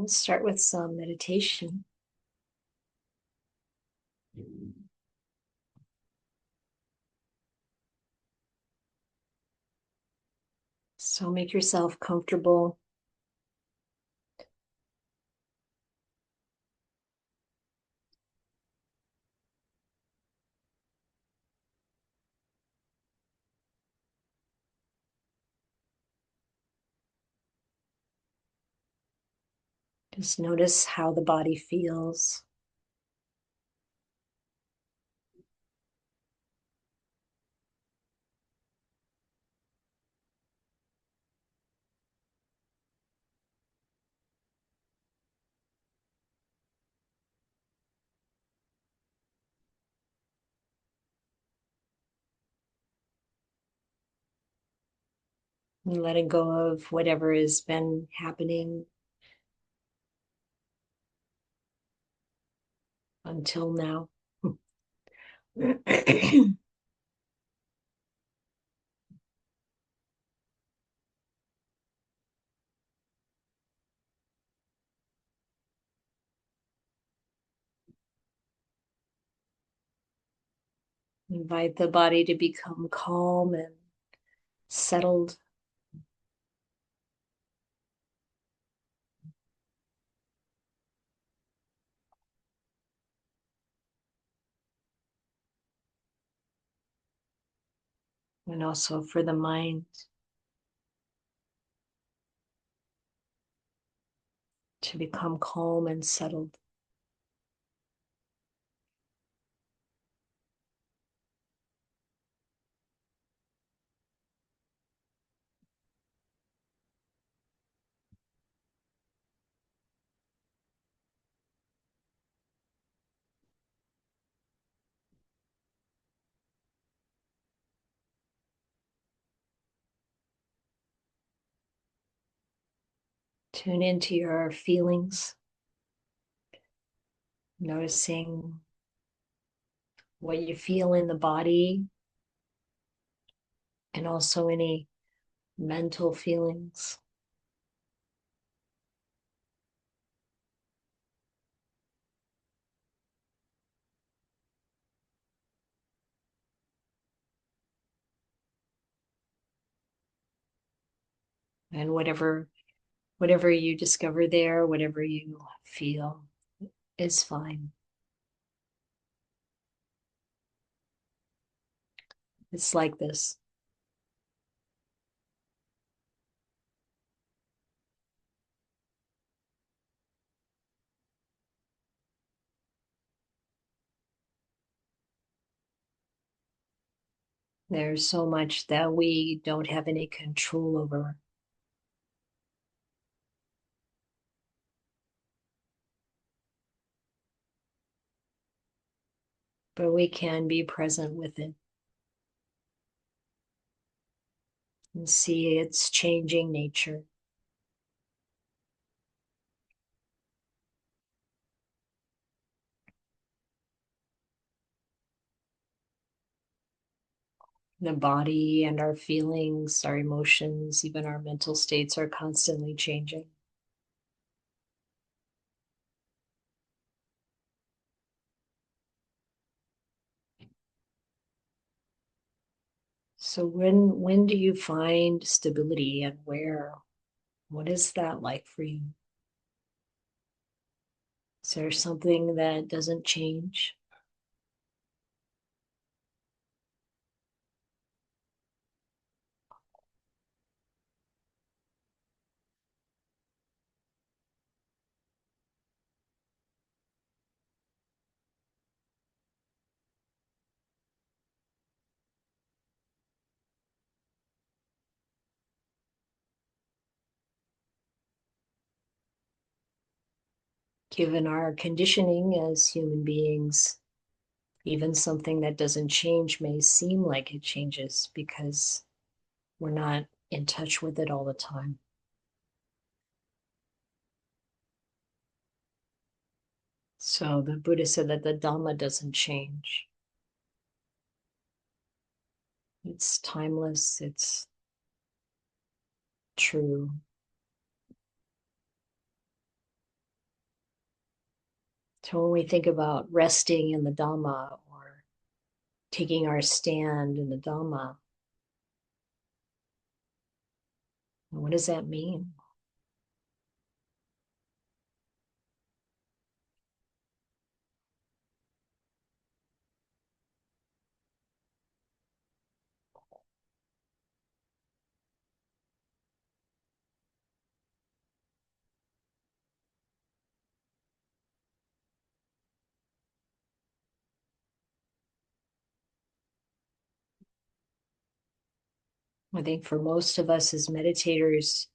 We'll start with some meditation. So make yourself comfortable. Just notice how the body feels. And letting go of whatever has been happening until now. Invite the body to become calm and settled. And also for the mind to become calm and settled. Tune into your feelings, noticing what you feel in the body and also any mental feelings. And whatever you discover there, whatever you feel is fine. It's like this. There's so much that we don't have any control over. But we can be present with it and see its changing nature. The body and our feelings, our emotions, even our mental states are constantly changing. So when do you find stability and where? What is that like for you? Is there something that doesn't change? Given our conditioning as human beings, even something that doesn't change may seem like it changes because we're not in touch with it all the time. So the Buddha said that the Dhamma doesn't change. It's timeless, it's true. So when we think about resting in the Dhamma or taking our stand in the Dhamma, what does that mean? I think for most of us as meditators,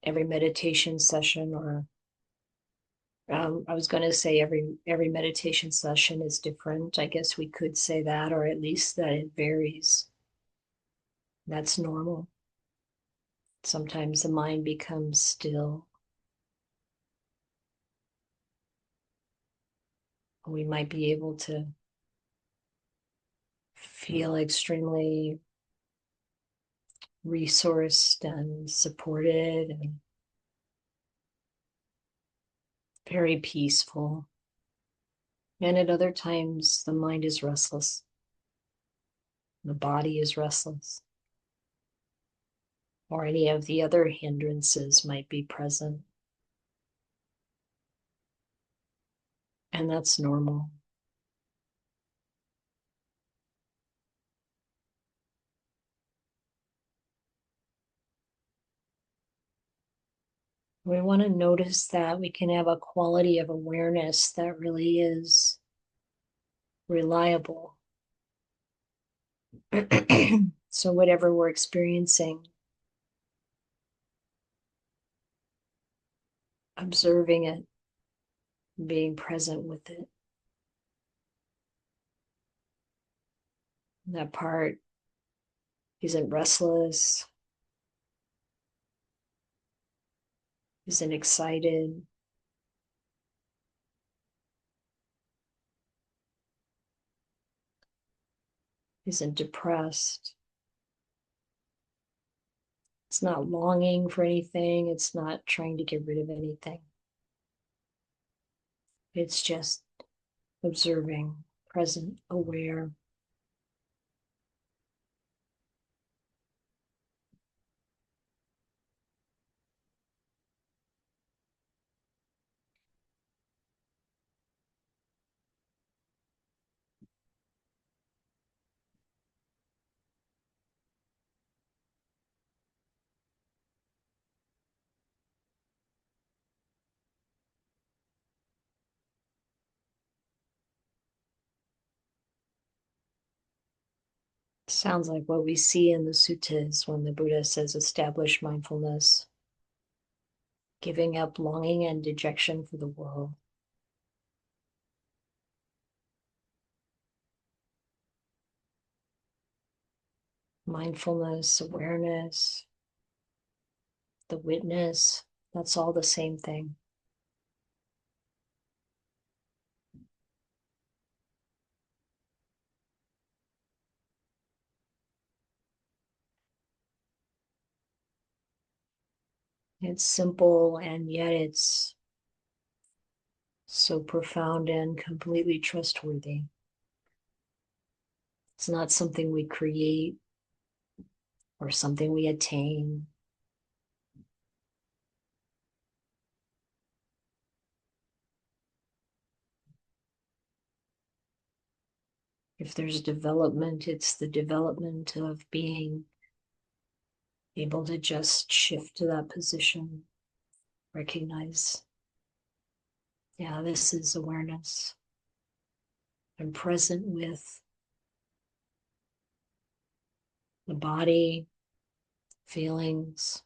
every meditation session, or I was going to say every meditation session is different. I guess we could say that, or at least that it varies. That's normal. Sometimes the mind becomes still. We might be able to feel extremely resourced and supported and very peaceful. And at other times, the mind is restless, the body is restless, or any of the other hindrances might be present. And that's normal. We want to notice that we can have a quality of awareness that really is reliable. So, whatever we're experiencing, observing it, being present with it. That part isn't restless, isn't excited, isn't depressed. It's not longing for anything. It's not trying to get rid of anything. It's just observing, present, aware. Sounds like what we see in the suttas when the Buddha says establish mindfulness, giving up longing and dejection for the world. Mindfulness, awareness, the witness, that's all the same thing. It's simple and yet it's so profound and completely trustworthy. It's not something we create or something we attain. If there's development, it's the development of being able to just shift to that position, recognize, yeah, this is awareness. I'm present with the body, feelings,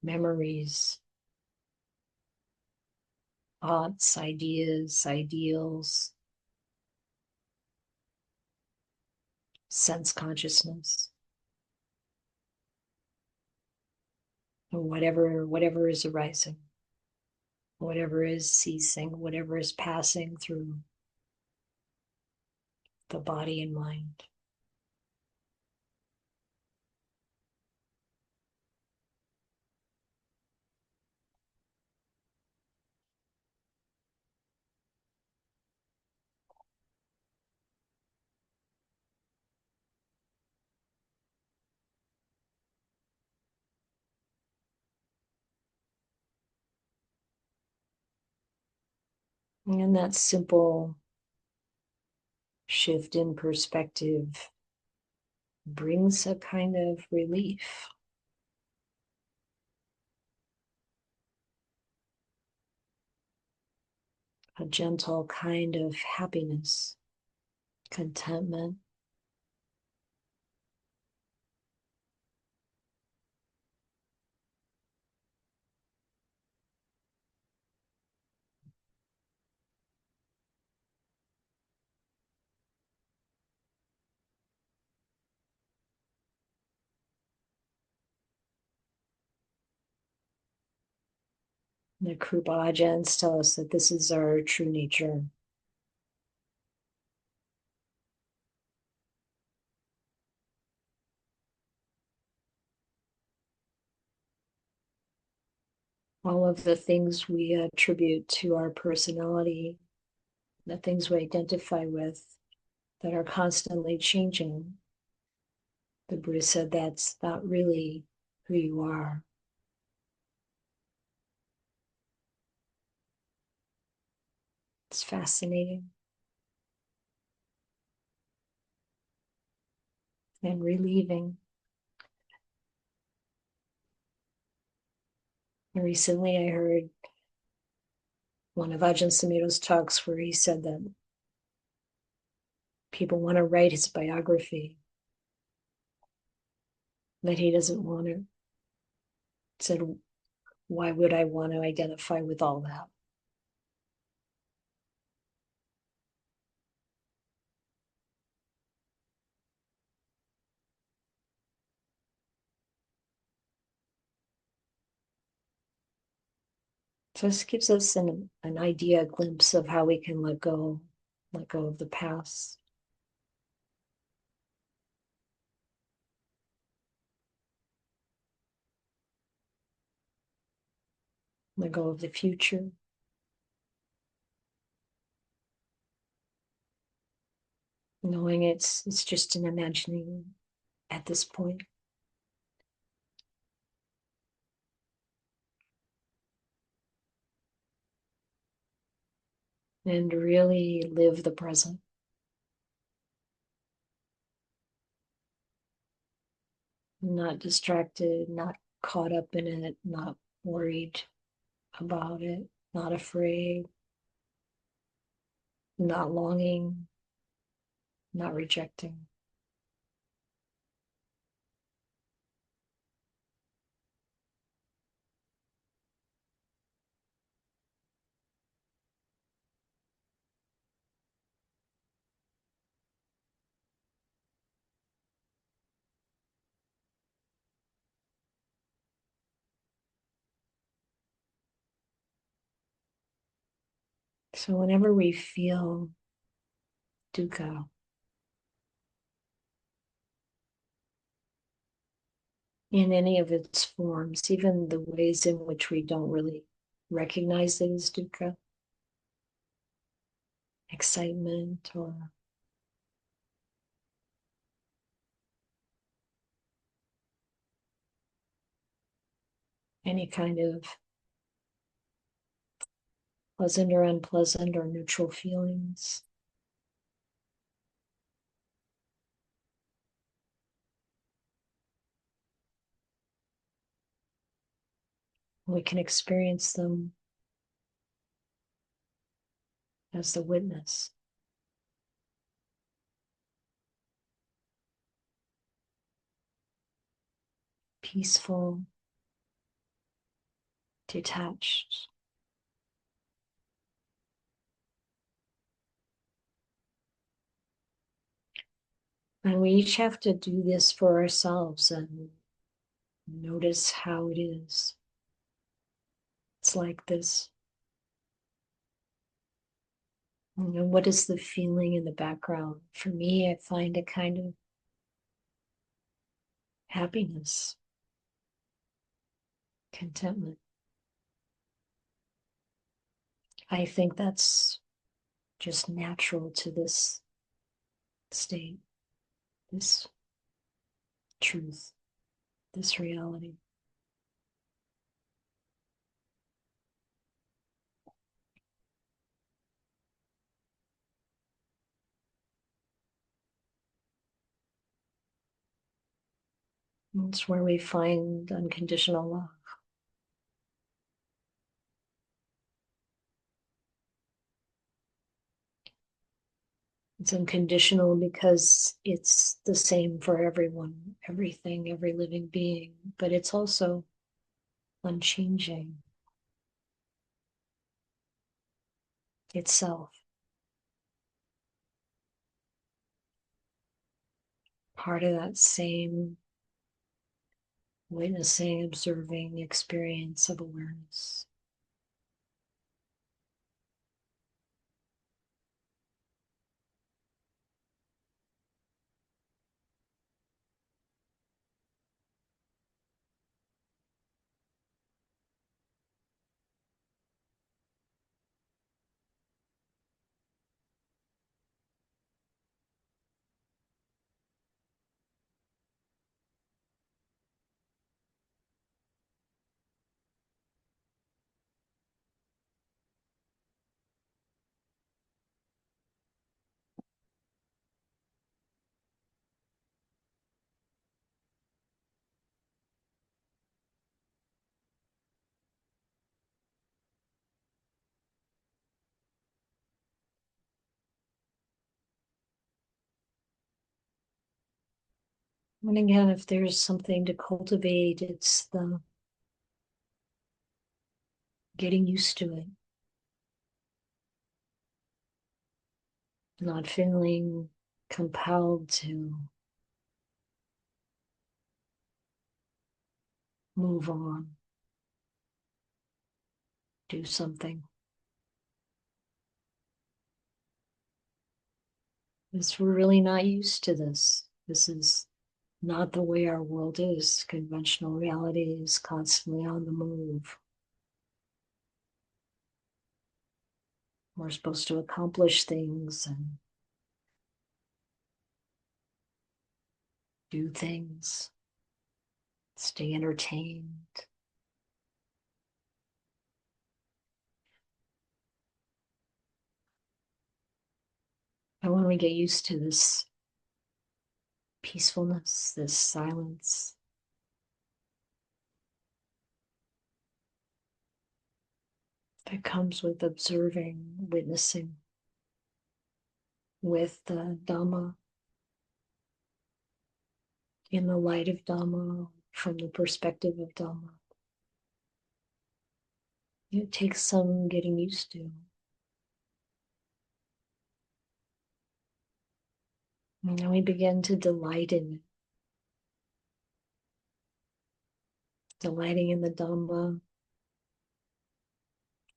memories, thoughts, ideas, ideals, sense consciousness, and whatever is arising, whatever is ceasing, whatever is passing through the body and mind. And that simple shift in perspective brings a kind of relief. A gentle kind of happiness, contentment. The Krupa Ajahns tell us that this is our true nature. All of the things we attribute to our personality, the things we identify with that are constantly changing, the Buddha said that's not really who you are. It's fascinating and relieving. And recently I heard one of Ajahn Sumito's talks where he said that people want to write his biography, that he doesn't want to. Said, why would I want to identify with all that? So this gives us an idea, a glimpse of how we can let go of the past. Let go of the future. Knowing it's just an imagining at this point. And really live the present. Not distracted, not caught up in it, not worried about it, not afraid, not longing, not rejecting. So whenever we feel dukkha, in any of its forms, even the ways in which we don't really recognize it as dukkha, excitement or any kind of pleasant or unpleasant or neutral feelings. We can experience them as the witness. Peaceful, detached. And we each have to do this for ourselves and notice how it is. It's like this. And what is the feeling in the background? For me, I find a kind of happiness, contentment. I think that's just natural to this state, this truth, this reality. It's where we find unconditional love. It's unconditional because it's the same for everyone, everything, every living being, but it's also unchanging itself. Part of that same witnessing, observing experience of awareness. And again, if there's something to cultivate, it's the getting used to it, not feeling compelled to move on, do something. Because we're really not used to this. This is not the way our world is. Conventional reality is constantly on the move. We're supposed to accomplish things and do things, stay entertained. And when we get used to this peacefulness, this silence, that comes with observing, witnessing, with the Dhamma, in the light of Dhamma, from the perspective of Dhamma. It takes some getting used to. And then we begin to delight in it, delighting in the Dhamma,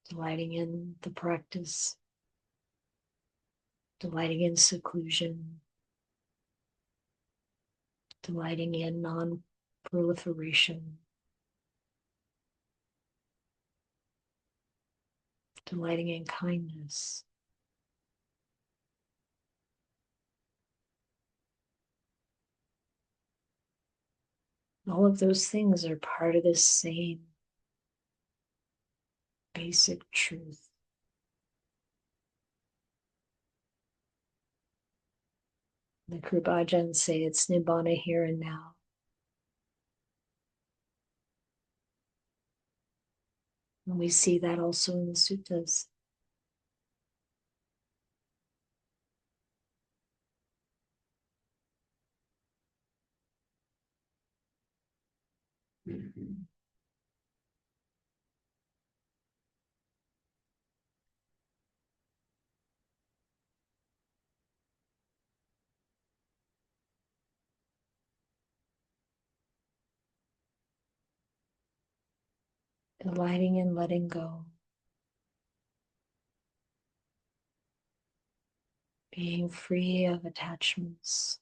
delighting in the practice, delighting in seclusion, delighting in non-proliferation, delighting in kindness. All of those things are part of this same basic truth. The Krupajans say it's Nibbana here and now. And we see that also in the suttas. Delighting in letting go, being free of attachments,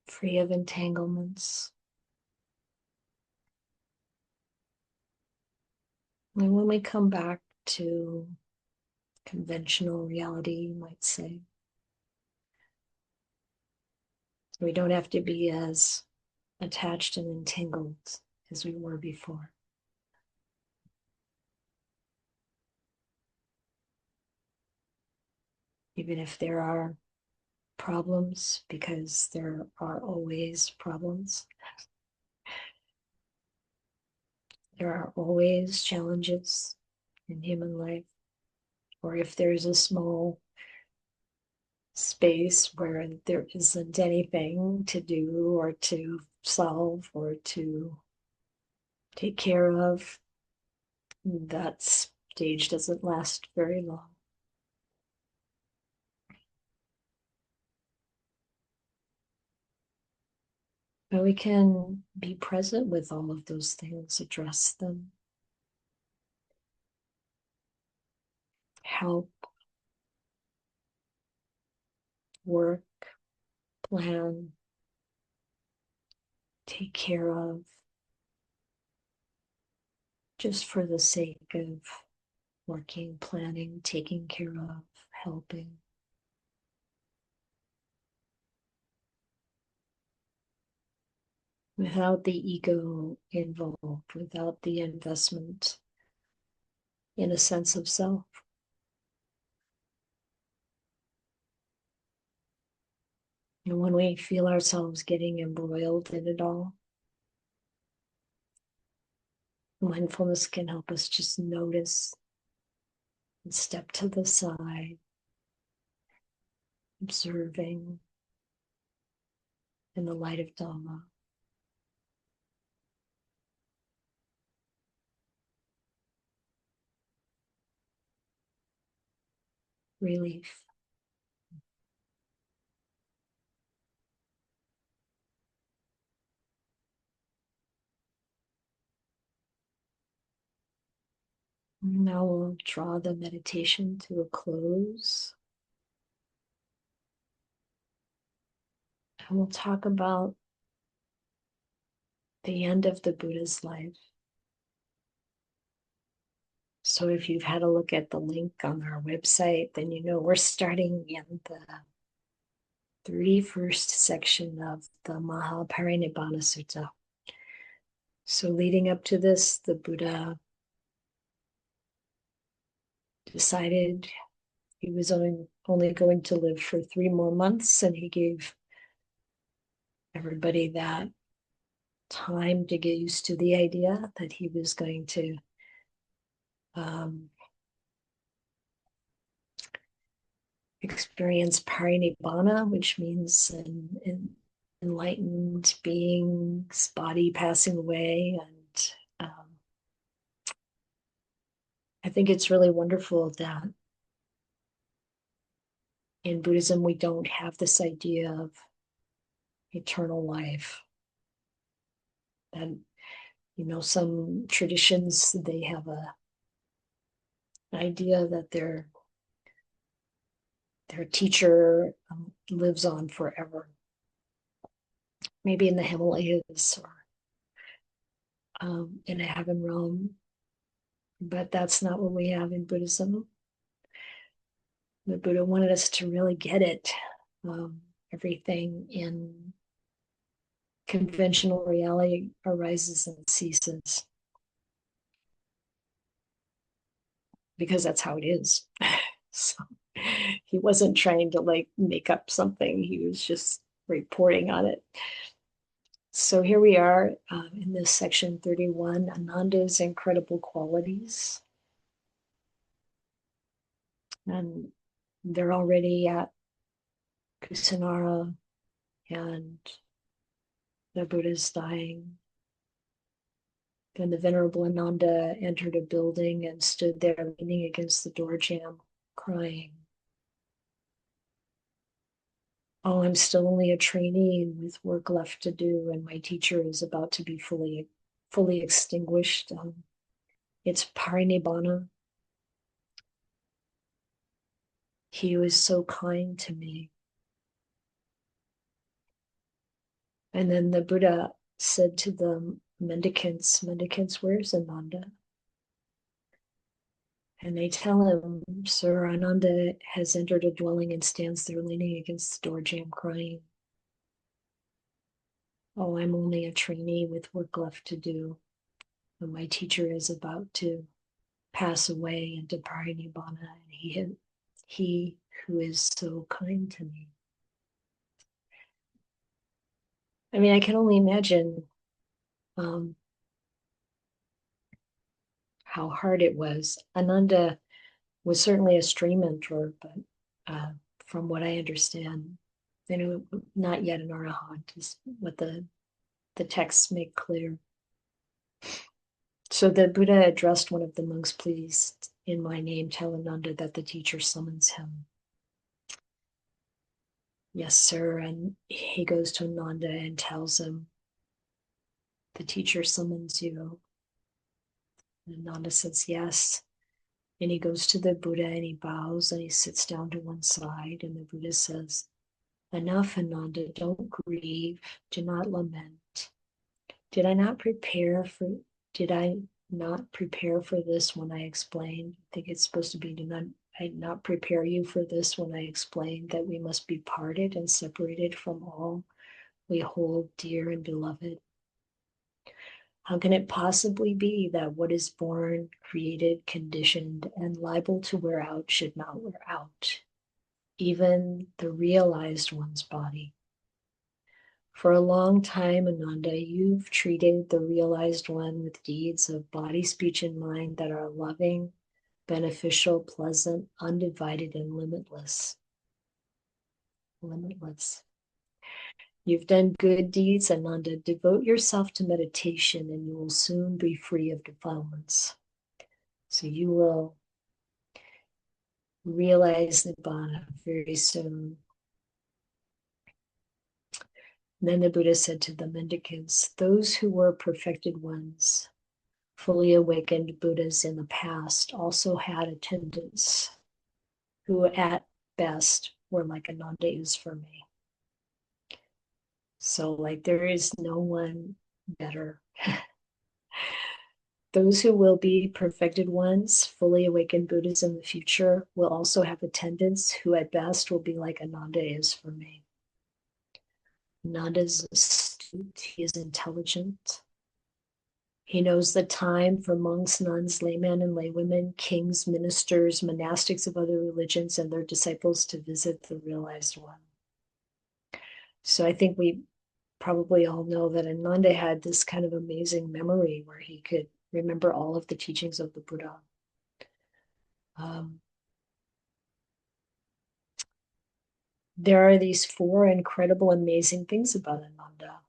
free of entanglements. And when we come back to conventional reality, you might say, we don't have to be as attached and entangled as we were before. even if there are problems, because there are always problems. There are always challenges in human life. Or if there's a small space where there isn't anything to do or to solve or to take care of, that stage doesn't last very long. But we can be present with all of those things, address them, help, work, plan, take care of, just for the sake of working, planning, taking care of, helping. Without the ego involved, without the investment in a sense of self. And when we feel ourselves getting embroiled in it all, mindfulness can help us just notice and step to the side, observing in the light of Dhamma. Relief. Now we'll draw the meditation to a close. And we'll talk about the end of the Buddha's life. So if you've had a look at the link on our website, then you know we're starting in the 31st section of the Mahaparinibbana Sutta. So leading up to this, the Buddha decided he was only going to live for 3 more months, and he gave everybody that time to get used to the idea that he was going to experience parinibbana, which means an enlightened being's body passing away. And I think it's really wonderful that in Buddhism we don't have this idea of eternal life. And some traditions, they have an idea that their teacher lives on forever, maybe in the Himalayas or in a heaven realm. But that's not what we have in Buddhism. The Buddha wanted us to really get it. Everything in conventional reality arises and ceases, because that's how it is. So he wasn't trying to make up something. He was just reporting on it. So here we are in this section 31, Ananda's incredible qualities. And they're already at Kusinara, and the Buddha's dying. Then the Venerable Ananda entered a building and stood there leaning against the door jamb, crying. Oh, I'm still only a trainee with work left to do, and my teacher is about to be fully extinguished. It's parinibbana. He was so kind to me. And then the Buddha said to the mendicants, where's Ananda? And they tell him, Sir, Ananda has entered a dwelling and stands there leaning against the door jamb, crying. Oh, I'm only a trainee with work left to do, and my teacher is about to pass away into parinibbana, and he who is so kind to me. I mean, I can only imagine how hard it was. Ananda was certainly a stream mentor, but from what I understand, not yet an arahant is what the texts make clear. So the Buddha addressed one of the monks, please, in my name, tell Ananda that the teacher summons him. Yes, sir. And he goes to Ananda and tells him, the teacher summons you. And Ananda says, yes. And he goes to the Buddha and he bows and he sits down to one side. And the Buddha says, enough, Ananda, don't grieve, do not lament. Did I not prepare for this when I explained? I think it's supposed to be, I not prepare you for this when I explained that we must be parted and separated from all we hold dear and beloved? How can it possibly be that what is born, created, conditioned, and liable to wear out should not wear out, even the realized one's body? For a long time, Ananda, you've treated the realized one with deeds of body, speech, and mind that are loving, beneficial, pleasant, undivided, and limitless. Limitless. You've done good deeds, Ananda. Devote yourself to meditation and you will soon be free of defilements. So you will realize Nibbana very soon. And then the Buddha said to the mendicants, those who were perfected ones, fully awakened Buddhas in the past, also had attendants who at best were like Ananda is for me. So like there is no one better. Those who will be perfected ones, fully awakened Buddhas in the future, will also have attendants who at best will be like Ananda is for me. Ananda is astute, he is intelligent. He knows the time for monks, nuns, laymen, and laywomen, kings, ministers, monastics of other religions, and their disciples to visit the realized one. So I think we probably all know that Ananda had this kind of amazing memory where he could remember all of the teachings of the Buddha. There are these four incredible, amazing things about Ananda.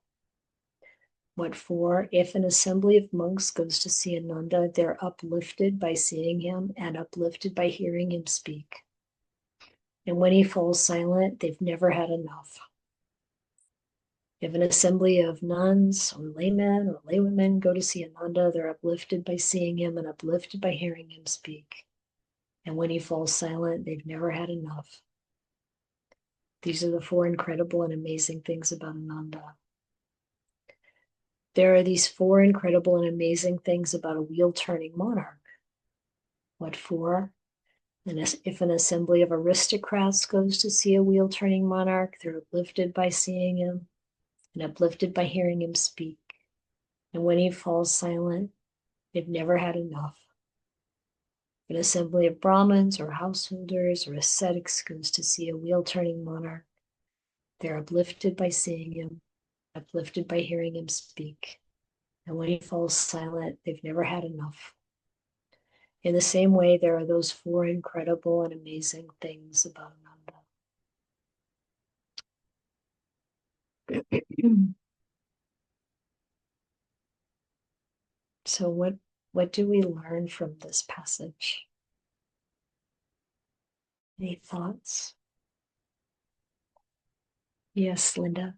What for? If an assembly of monks goes to see Ananda, they're uplifted by seeing him and uplifted by hearing him speak. And when he falls silent, they've never had enough. If an assembly of nuns or laymen or laywomen go to see Ananda, they're uplifted by seeing him and uplifted by hearing him speak. And when he falls silent, they've never had enough. These are the four incredible and amazing things about Ananda. There are these four incredible and amazing things about a wheel-turning monarch. What for? And if an assembly of aristocrats goes to see a wheel-turning monarch, they're uplifted by seeing him and uplifted by hearing him speak. And when he falls silent, they've never had enough. An assembly of Brahmins or householders or ascetics goes to see a wheel-turning monarch. They're uplifted by seeing him, uplifted by hearing him speak. And when he falls silent, they've never had enough. In the same way, there are those four incredible and amazing things about Ananda. So what do we learn from this passage? Any thoughts? Yes, Linda.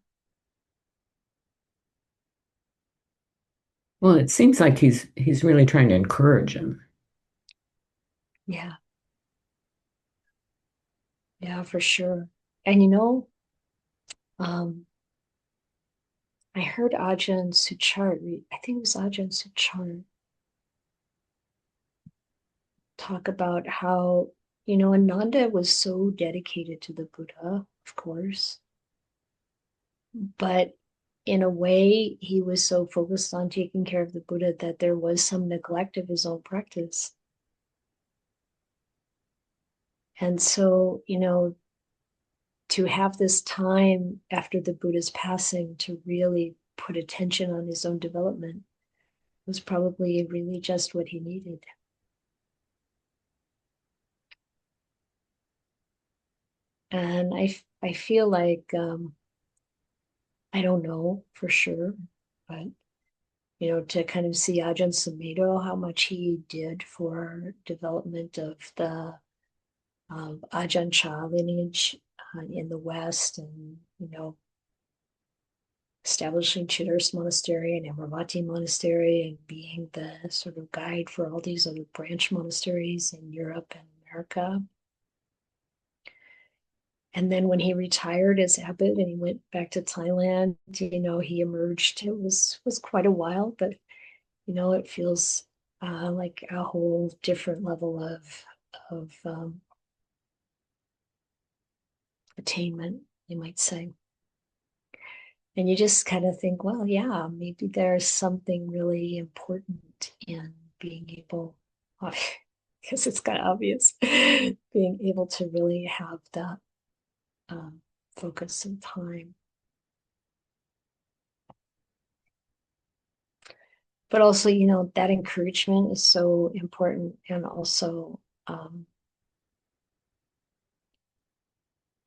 Well, it seems like he's really trying to encourage him. Yeah. Yeah, for sure. And I heard Ajahn Suchart, I think it was Ajahn Suchart, talk about how, Ananda was so dedicated to the Buddha, of course, but in a way, he was so focused on taking care of the Buddha that there was some neglect of his own practice. And so, to have this time after the Buddha's passing to really put attention on his own development was probably really just what he needed. And I feel like, I don't know for sure, but to kind of see Ajahn Sumedho, how much he did for development of the Ajahn Chah lineage in the West, and establishing Chithurst Monastery and Amravati Monastery, and being the sort of guide for all these other branch monasteries in Europe and America. And then when he retired as abbot and he went back to Thailand, he emerged. It was quite a while, but it feels like a whole different level of attainment, you might say. And you just kind of think, well, yeah, maybe there's something really important in being able, because it's kind of obvious, being able to really have that focus and time. But also, that encouragement is so important. And also,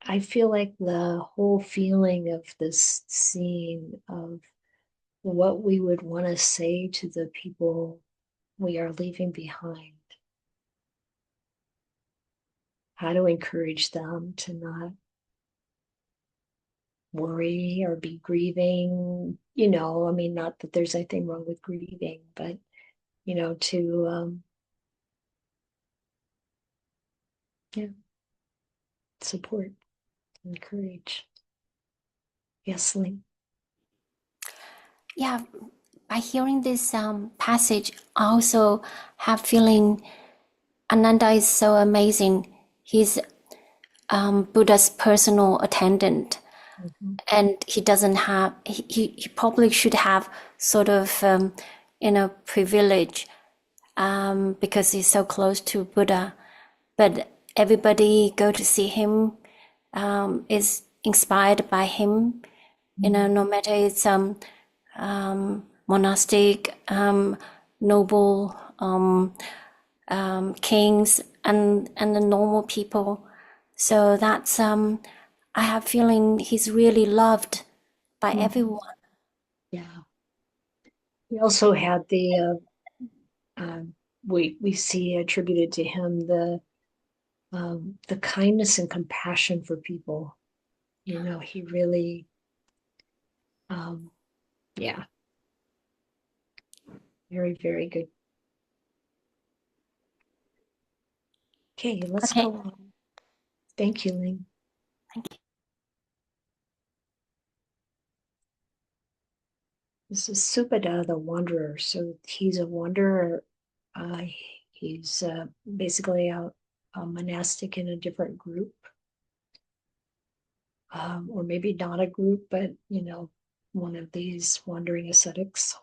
I feel like the whole feeling of this scene of what we would want to say to the people we are leaving behind, how to encourage them to not worry or be grieving, I mean, not that there's anything wrong with grieving, but, to, yeah, support, encourage. Yes, Ling. Yeah, by hearing this passage, I also have feeling Ananda is so amazing. He's Buddha's personal attendant, and he doesn't have. He probably should have sort of privilege because he's so close to Buddha. But everybody go to see him is inspired by him. No matter it's monastic, noble kings, and the normal people. So that's I have feeling he's really loved by everyone. Yeah. We also had we see attributed to him the kindness and compassion for people. He really, yeah, very, very good. Okay, let's Okay, go on. Thank you, Ling. thank you. This is Subhada, the wanderer. So he's a wanderer. He's basically a monastic in a different group, or maybe not a group, but one of these wandering ascetics.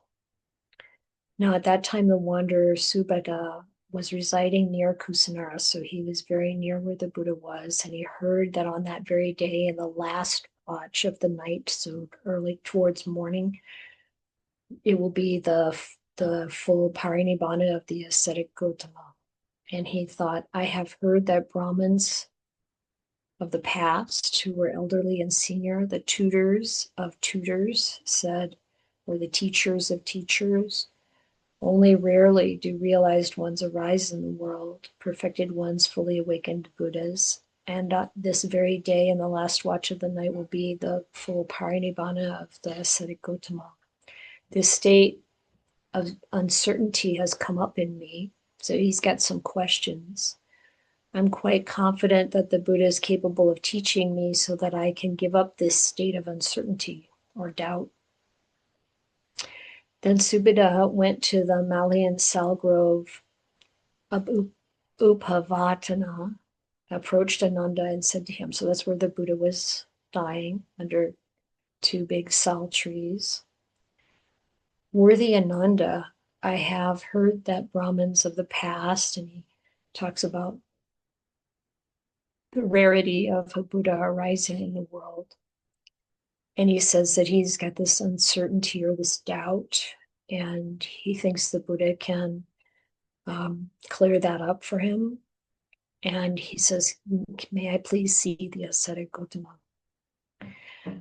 Now, at that time, the wanderer Subhada was residing near Kusinara, so he was very near where the Buddha was, and he heard that on that very day, in the last watch of the night, so early towards morning, it will be the full parinibbana of the ascetic Gautama. And he thought, I have heard that Brahmins of the past, who were elderly and senior, the tutors of tutors, said, or the teachers of teachers, only rarely do realized ones arise in the world, perfected ones, fully awakened Buddhas. And this very day, in the last watch of the night, will be the full parinibbana of the ascetic Gautama. This state of uncertainty has come up in me. So he's got some questions. I'm quite confident that the Buddha is capable of teaching me so that I can give up this state of uncertainty or doubt. Then Subhada went to the Malian cell grove of Upavatana, approached Ananda and said to him, so that's where the Buddha was dying, under two big sal trees. Worthy Ananda, I have heard that Brahmins of the past, and he talks about the rarity of a Buddha arising in the world. And he says that he's got this uncertainty or this doubt, and he thinks the Buddha can clear that up for him. And he says, may I please see the ascetic Gautama?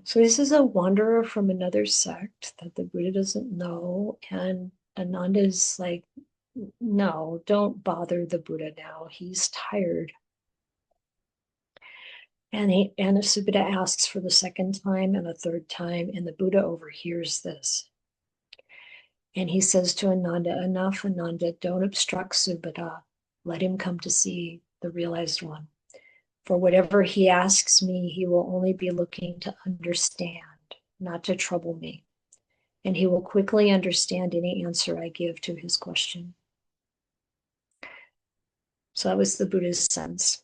So this is a wanderer from another sect that the Buddha doesn't know. And Ananda is like, no, don't bother the Buddha now. He's tired. And Subhita asks for the second time and a third time, and the Buddha overhears this. And he says to Ananda, enough, Ananda, don't obstruct Subhita. Let him come to see the realized one. For whatever he asks me, he will only be looking to understand, not to trouble me. And he will quickly understand any answer I give to his question. So that was the Buddha's sense.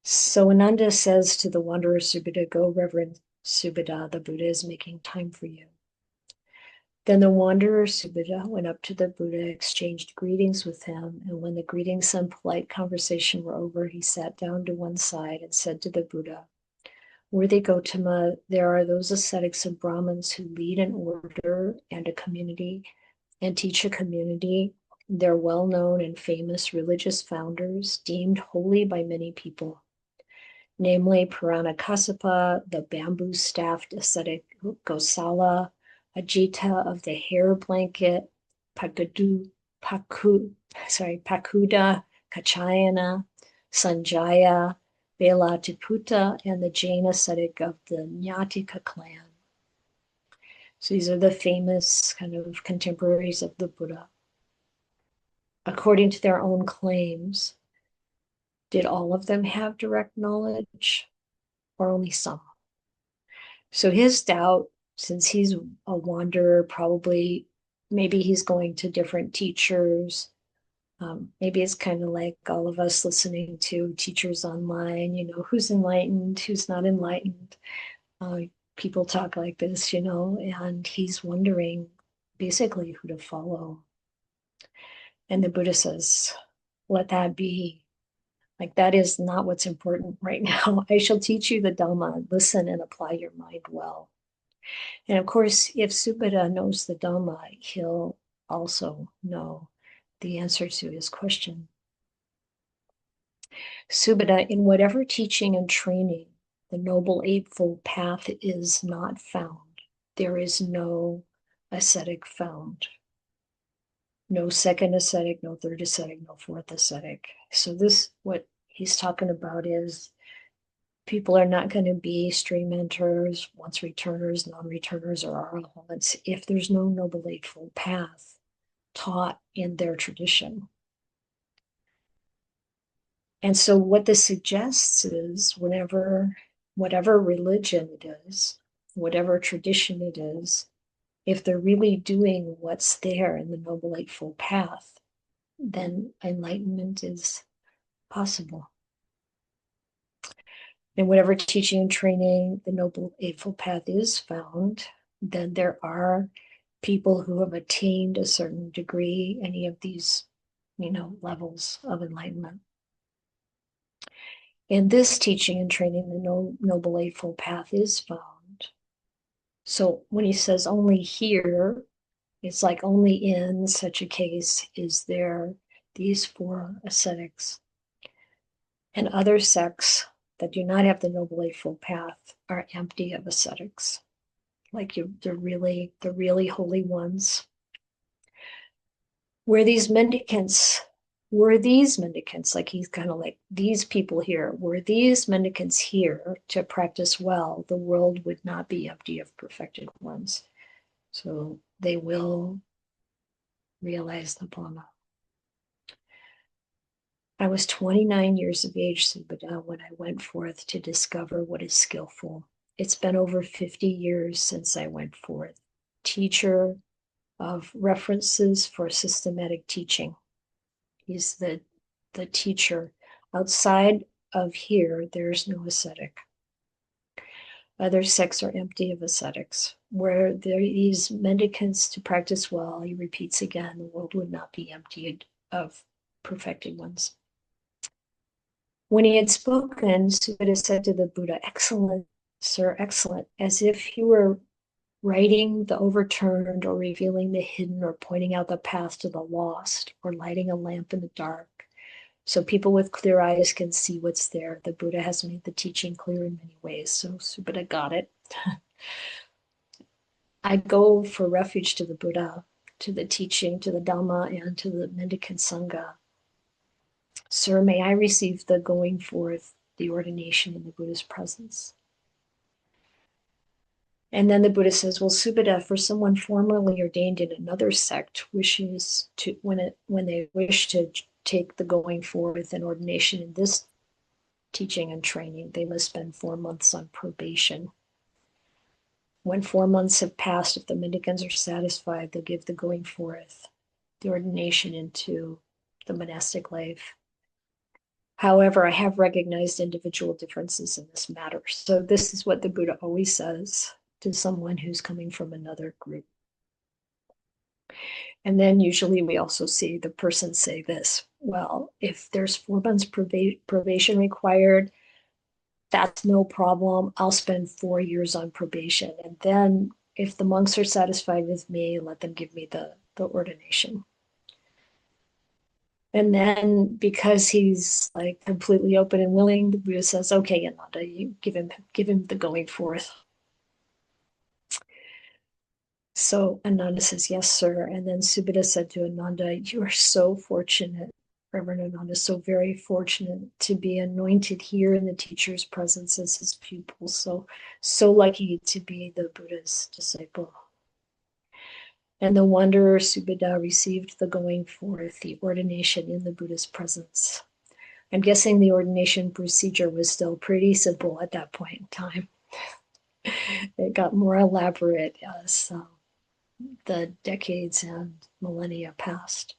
So Ananda says to the wanderer Subhita, go, Reverend Subhita, the Buddha is making time for you. Then the wanderer Subhita went up to the Buddha, exchanged greetings with him, and when the greetings and polite conversation were over, he sat down to one side and said to the Buddha, worthy Gautama, there are those ascetics and Brahmins who lead an order and a community and teach a community. They're well-known and famous religious founders, deemed holy by many people, namely Purana Kassapa, the bamboo-staffed ascetic Gosala, Ajita of the hair blanket, Pakuda, Kachayana, Sanjaya, Velatiputa, and the Jain ascetic of the Nyatika clan. So these are the famous kind of contemporaries of the Buddha. According to their own claims, did all of them have direct knowledge or only some? So his doubt, since he's a wanderer, probably maybe he's going to different teachers. Maybe it's kind of like all of us listening to teachers online, who's enlightened, who's not enlightened. People talk like this, and he's wondering basically who to follow. And the Buddha says, let that be. Like, that is not what's important right now. I shall teach you the Dhamma. Listen and apply your mind well. And of course, if Subhita knows the Dhamma, he'll also know the answer to his question. Subhita, in whatever teaching and training, the Noble Eightfold Path is not found. There is no ascetic found. No second ascetic, no third ascetic, no fourth ascetic. So this, what he's talking about is people are not going to be stream enterers, once returners, non-returners, or arahants if there's no Noble Eightfold Path taught in their tradition. And so what this suggests is whatever religion it is, whatever tradition it is, if they're really doing what's there in the Noble Eightfold Path, then enlightenment is possible. In whatever teaching and training the Noble Eightfold Path is found, then there are people who have attained a certain degree, any of these, levels of enlightenment. In this teaching and training, the Noble Eightfold Path is found. So when he says only here, it's like only in such a case is there these four ascetics. And other sects that do not have the Noble Eightfold Path are empty of ascetics. Like the really holy ones. Were these mendicants, like he's kind of like, these people here, were these mendicants here to practice well, the world would not be empty of perfected ones. So they will realize the Dhamma. I was 29 years of age, Subhita, when I went forth to discover what is skillful. It's been over 50 years since I went forth. Teacher of references for systematic teaching. He's the teacher. Outside of here, there's no ascetic. Other sects are empty of ascetics. Where there are these mendicants to practice well, he repeats again, the world would not be emptied of perfected ones. When he had spoken, Subuddha said to the Buddha, "Excellent, sir, excellent," as if he were writing the overturned or revealing the hidden or pointing out the path to the lost or lighting a lamp in the dark so people with clear eyes can see what's there. The Buddha has made the teaching clear in many ways, so Subuddha got it. I go for refuge to the Buddha, to the teaching, to the Dhamma, and to the mendicant Sangha. Sir, may I receive the going forth, the ordination in the Buddha's presence. And then the Buddha says, well, Subuddha, for someone formerly ordained in another sect wishes to, when they wish to take the going forth and ordination in this teaching and training, they must spend 4 months on probation. When 4 months have passed, if the mendicants are satisfied, they'll give the going forth, the ordination into the monastic life. However, I have recognized individual differences in this matter. So this is what the Buddha always says to someone who's coming from another group. And then usually we also see the person say this, well, if there's 4 months probation required, that's no problem. I'll spend 4 years on probation. And then if the monks are satisfied with me, let them give me the ordination. And then because he's like completely open and willing, the Buddha says, okay, Ananda, you give him the going forth. So Ananda says, yes, sir. And then Subuddha said to Ananda, you are so fortunate, Reverend Ananda, so very fortunate to be anointed here in the teacher's presence as his pupil. So lucky to be the Buddha's disciple. And the wanderer Subuddha received the going forth, the ordination in the Buddha's presence. I'm guessing the ordination procedure was still pretty simple at that point in time. It got more elaborate as the decades and millennia passed.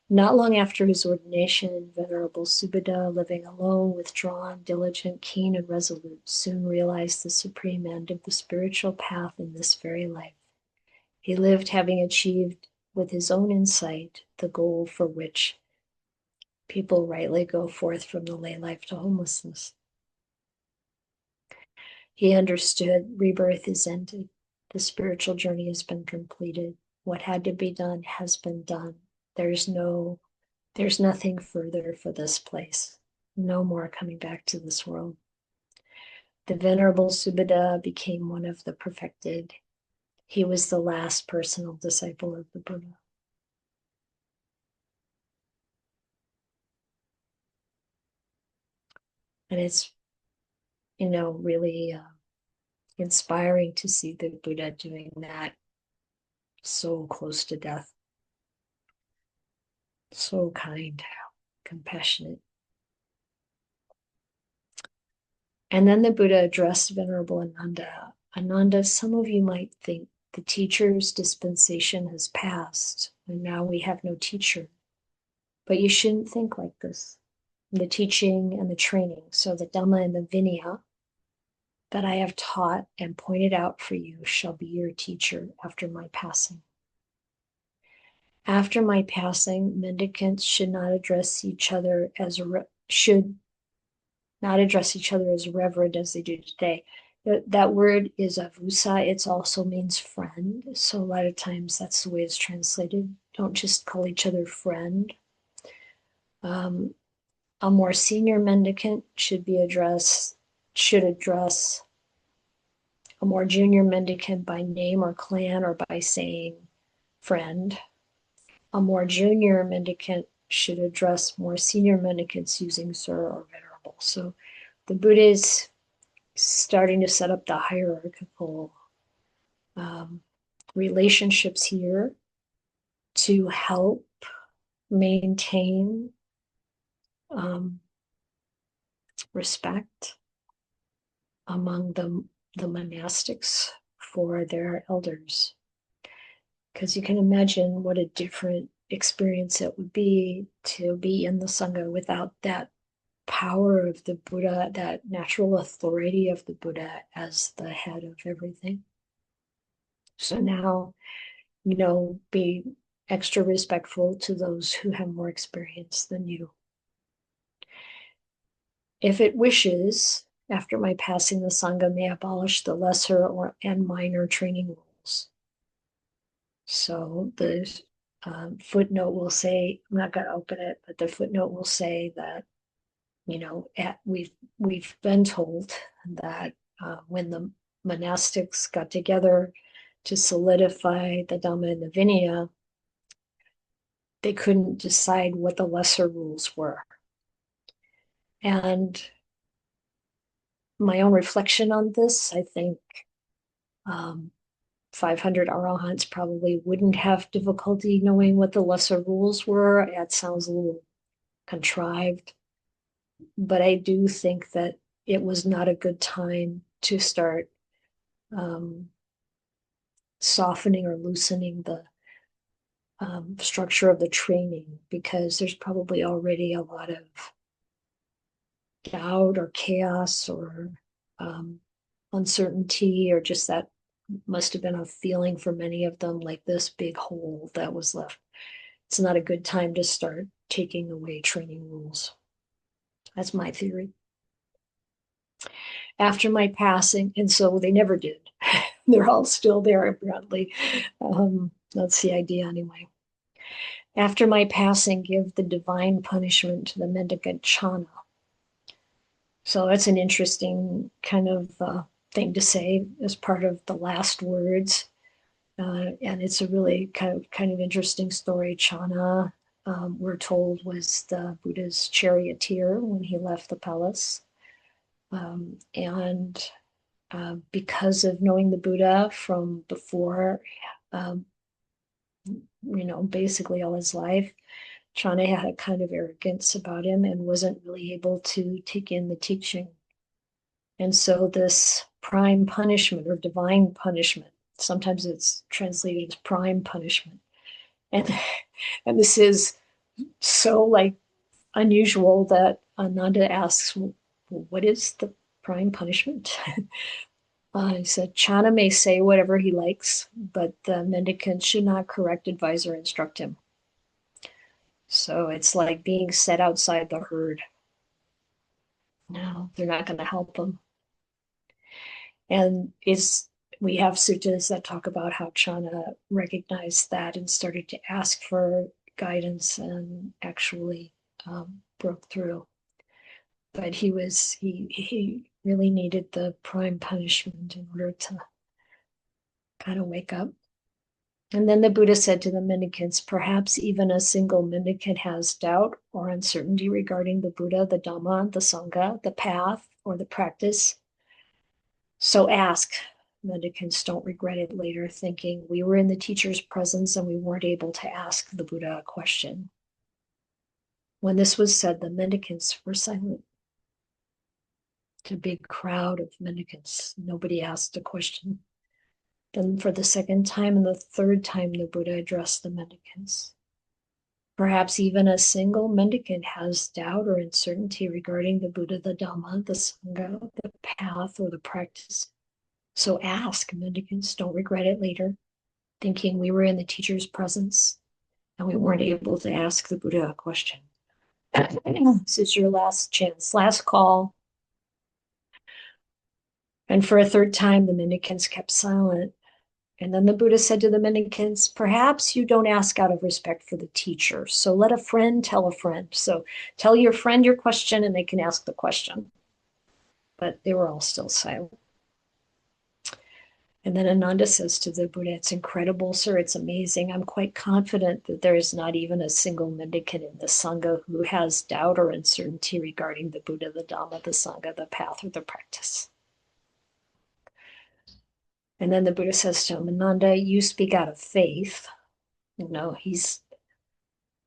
Not long after his ordination, Venerable Subuddha, living alone, withdrawn, diligent, keen, and resolute, soon realized the supreme end of the spiritual path in this very life. He lived having achieved with his own insight the goal for which people rightly go forth from the lay life to homelessness. He understood rebirth is ended. The spiritual journey has been completed. What had to be done has been done. There's nothing further for this place. No more coming back to this world. The Venerable Subuddha became one of the perfected. He was the last personal disciple of the Buddha. And it's, really inspiring to see the Buddha doing that so close to death. So kind, compassionate. And then the Buddha addressed Venerable Ananda. Ananda, some of you might think the teacher's dispensation has passed, and now we have no teacher. But you shouldn't think like this. The teaching and the training, so the Dhamma and the Vinaya that I have taught and pointed out for you shall be your teacher after my passing. After my passing, mendicants should not address each other as reverent as they do today. That word is avusa. It also means friend. So a lot of times that's the way it's translated. Don't just call each other friend. A more senior mendicant should address a more junior mendicant by name or clan or by saying friend. A more junior mendicant should address more senior mendicants using sir or venerable. So the Buddha is starting to set up the hierarchical relationships here to help maintain respect among the monastics for their elders. Because you can imagine what a different experience it would be to be in the Sangha without that power of the Buddha, that natural authority of the Buddha as the head of everything. So now, be extra respectful to those who have more experience than you. if it wishes, after my passing, the Sangha may abolish the lesser and minor training rules. So the footnote will say, I'm not going to open it, but the footnote will say that, we've been told that when the monastics got together to solidify the Dhamma and the Vinaya, they couldn't decide what the lesser rules were. And my own reflection on this, I think 500 arahants probably wouldn't have difficulty knowing what the lesser rules were. It sounds a little contrived, but I do think that it was not a good time to start softening or loosening the structure of the training, because there's probably already a lot of doubt or chaos or uncertainty, or just that must have been a feeling for many of them, like this big hole that was left. It's not a good time to start taking away training rules. That's my theory. After my passing, and so they never did. They're all still there, apparently. That's the idea anyway. After my passing, give the divine punishment to the mendicant Chana. So that's an interesting kind of thing to say as part of the last words. And it's a really kind of interesting story. Chana, we're told, was the Buddha's charioteer when he left the palace. And because of knowing the Buddha from before, basically all his life, Chana had a kind of arrogance about him and wasn't really able to take in the teaching. And so this prime punishment or divine punishment, sometimes it's translated as prime punishment. And this is so unusual that Ananda asks, well, what is the prime punishment? He said, Chana may say whatever he likes, but the mendicant should not correct, advise, or instruct him. So it's like being set outside the herd. No, they're not going to help them. And we have suttas that talk about how Chana recognized that and started to ask for guidance and actually broke through. But he really needed the prime punishment in order to kind of wake up. And then the Buddha said to the mendicants, perhaps even a single mendicant has doubt or uncertainty regarding the Buddha, the Dhamma, the Sangha, the path, or the practice. So ask. Mendicants don't regret it later, thinking we were in the teacher's presence and we weren't able to ask the Buddha a question. When this was said, the mendicants were silent. It's a big crowd of mendicants. Nobody asked a question. Then for the second time and the third time, the Buddha addressed the mendicants. Perhaps even a single mendicant has doubt or uncertainty regarding the Buddha, the Dhamma, the Sangha, the path, or the practice. So ask. Mendicants don't regret it later, thinking we were in the teacher's presence and we weren't able to ask the Buddha a question. This is your last chance, last call. And for a third time, the mendicants kept silent. And then the Buddha said to the mendicants, perhaps you don't ask out of respect for the teacher. So let a friend tell a friend. So tell your friend your question and they can ask the question. But they were all still silent. And then Ananda says to the Buddha, it's incredible, sir. It's amazing. I'm quite confident that there is not even a single mendicant in the Sangha who has doubt or uncertainty regarding the Buddha, the Dhamma, the Sangha, the path, or the practice. And then the Buddha says to him, Ananda, you speak out of faith. He's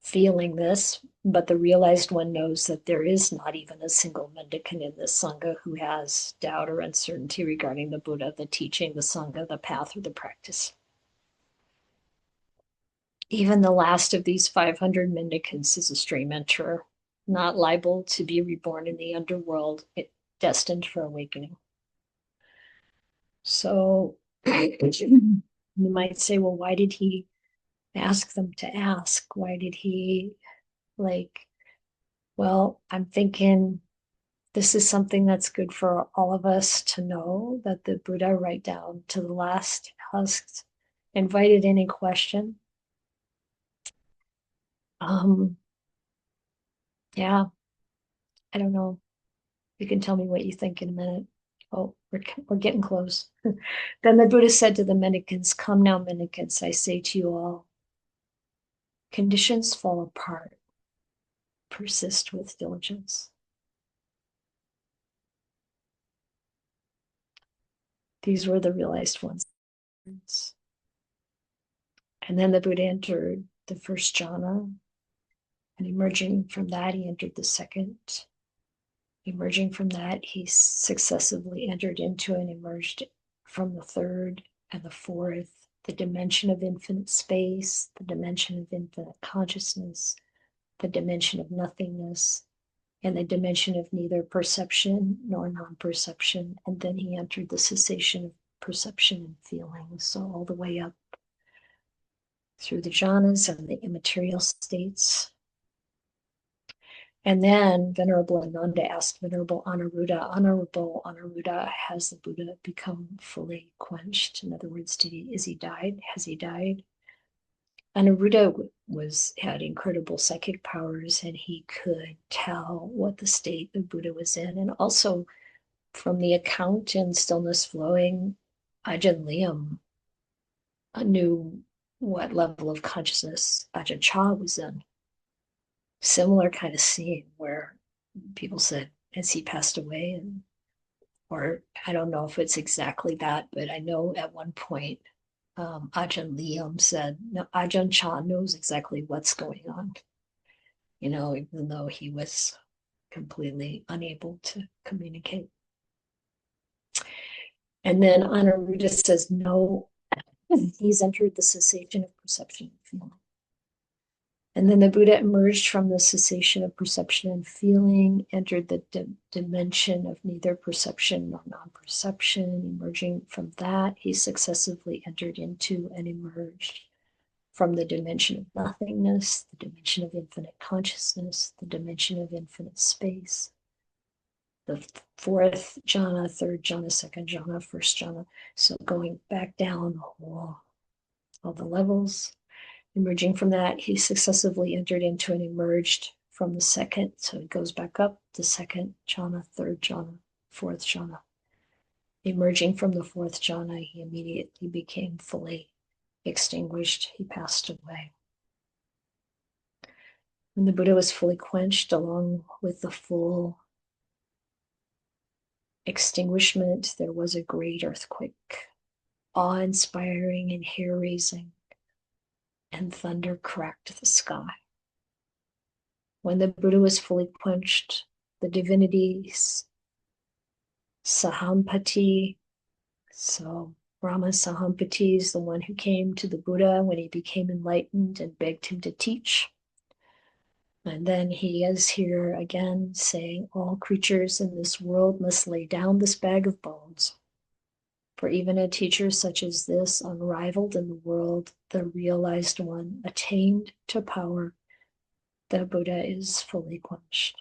feeling this, but the realized one knows that there is not even a single mendicant in this Sangha who has doubt or uncertainty regarding the Buddha, the teaching, the Sangha, the path, or the practice. Even the last of these 500 mendicants is a stray mentor, not liable to be reborn in the underworld, destined for awakening. So you might say, well, why did he ask them to ask? Why did he well, I'm thinking this is something that's good for all of us to know, that the Buddha, right down to the last, asked, invited any question. Yeah, I don't know. You can tell me what you think in a minute. Oh, we're getting close. Then the Buddha said to the mendicants, "Come now, mendicants, I say to you all, conditions fall apart. Persist with diligence." These were the realized ones. And then the Buddha entered the first jhana, and emerging from that, he entered the second. Emerging from that, he successively entered into and emerged from the third and the fourth, the dimension of infinite space, the dimension of infinite consciousness, the dimension of nothingness, and the dimension of neither perception nor non-perception. And then he entered the cessation of perception and feeling. So all the way up through the jhanas and the immaterial states. And then Venerable Ananda asked Venerable Anuruddha, Honorable Anuruddha, has the Buddha become fully quenched? In other words, is he died? Has he died? Anuruddha had incredible psychic powers, and he could tell what the state the Buddha was in. And also from the account in Stillness Flowing, Ajahn Liam knew what level of consciousness Ajahn Chah was in. Similar kind of scene where people said, has he passed away? And or I don't know if it's exactly that, but I know at one point Ajahn Liam said, no, Ajahn Chah knows exactly what's going on, even though he was completely unable to communicate. And then Anuruddha says, no, he's entered the cessation of perception and feeling. And then the Buddha emerged from the cessation of perception and feeling, entered the dimension of neither perception nor non-perception. Emerging from that, he successively entered into and emerged from the dimension of nothingness, the dimension of infinite consciousness, the dimension of infinite space. The fourth jhana, third jhana, second jhana, first jhana. So going back down all the levels. Emerging from that, he successively entered into and emerged from the second. So he goes back up the second jhana, third jhana, fourth jhana. Emerging from the fourth jhana, he immediately became fully extinguished. He passed away. When the Buddha was fully quenched, along with the full extinguishment, there was a great earthquake, awe-inspiring and hair-raising, and thunder cracked the sky. When the Buddha was fully quenched, the divinities, Sahampati, so Brahma Sahampati is the one who came to the Buddha when he became enlightened and begged him to teach. And then he is here again saying, all creatures in this world must lay down this bag of bones. For even a teacher such as this, unrivaled in the world, the realized one, attained to power, the Buddha is fully quenched.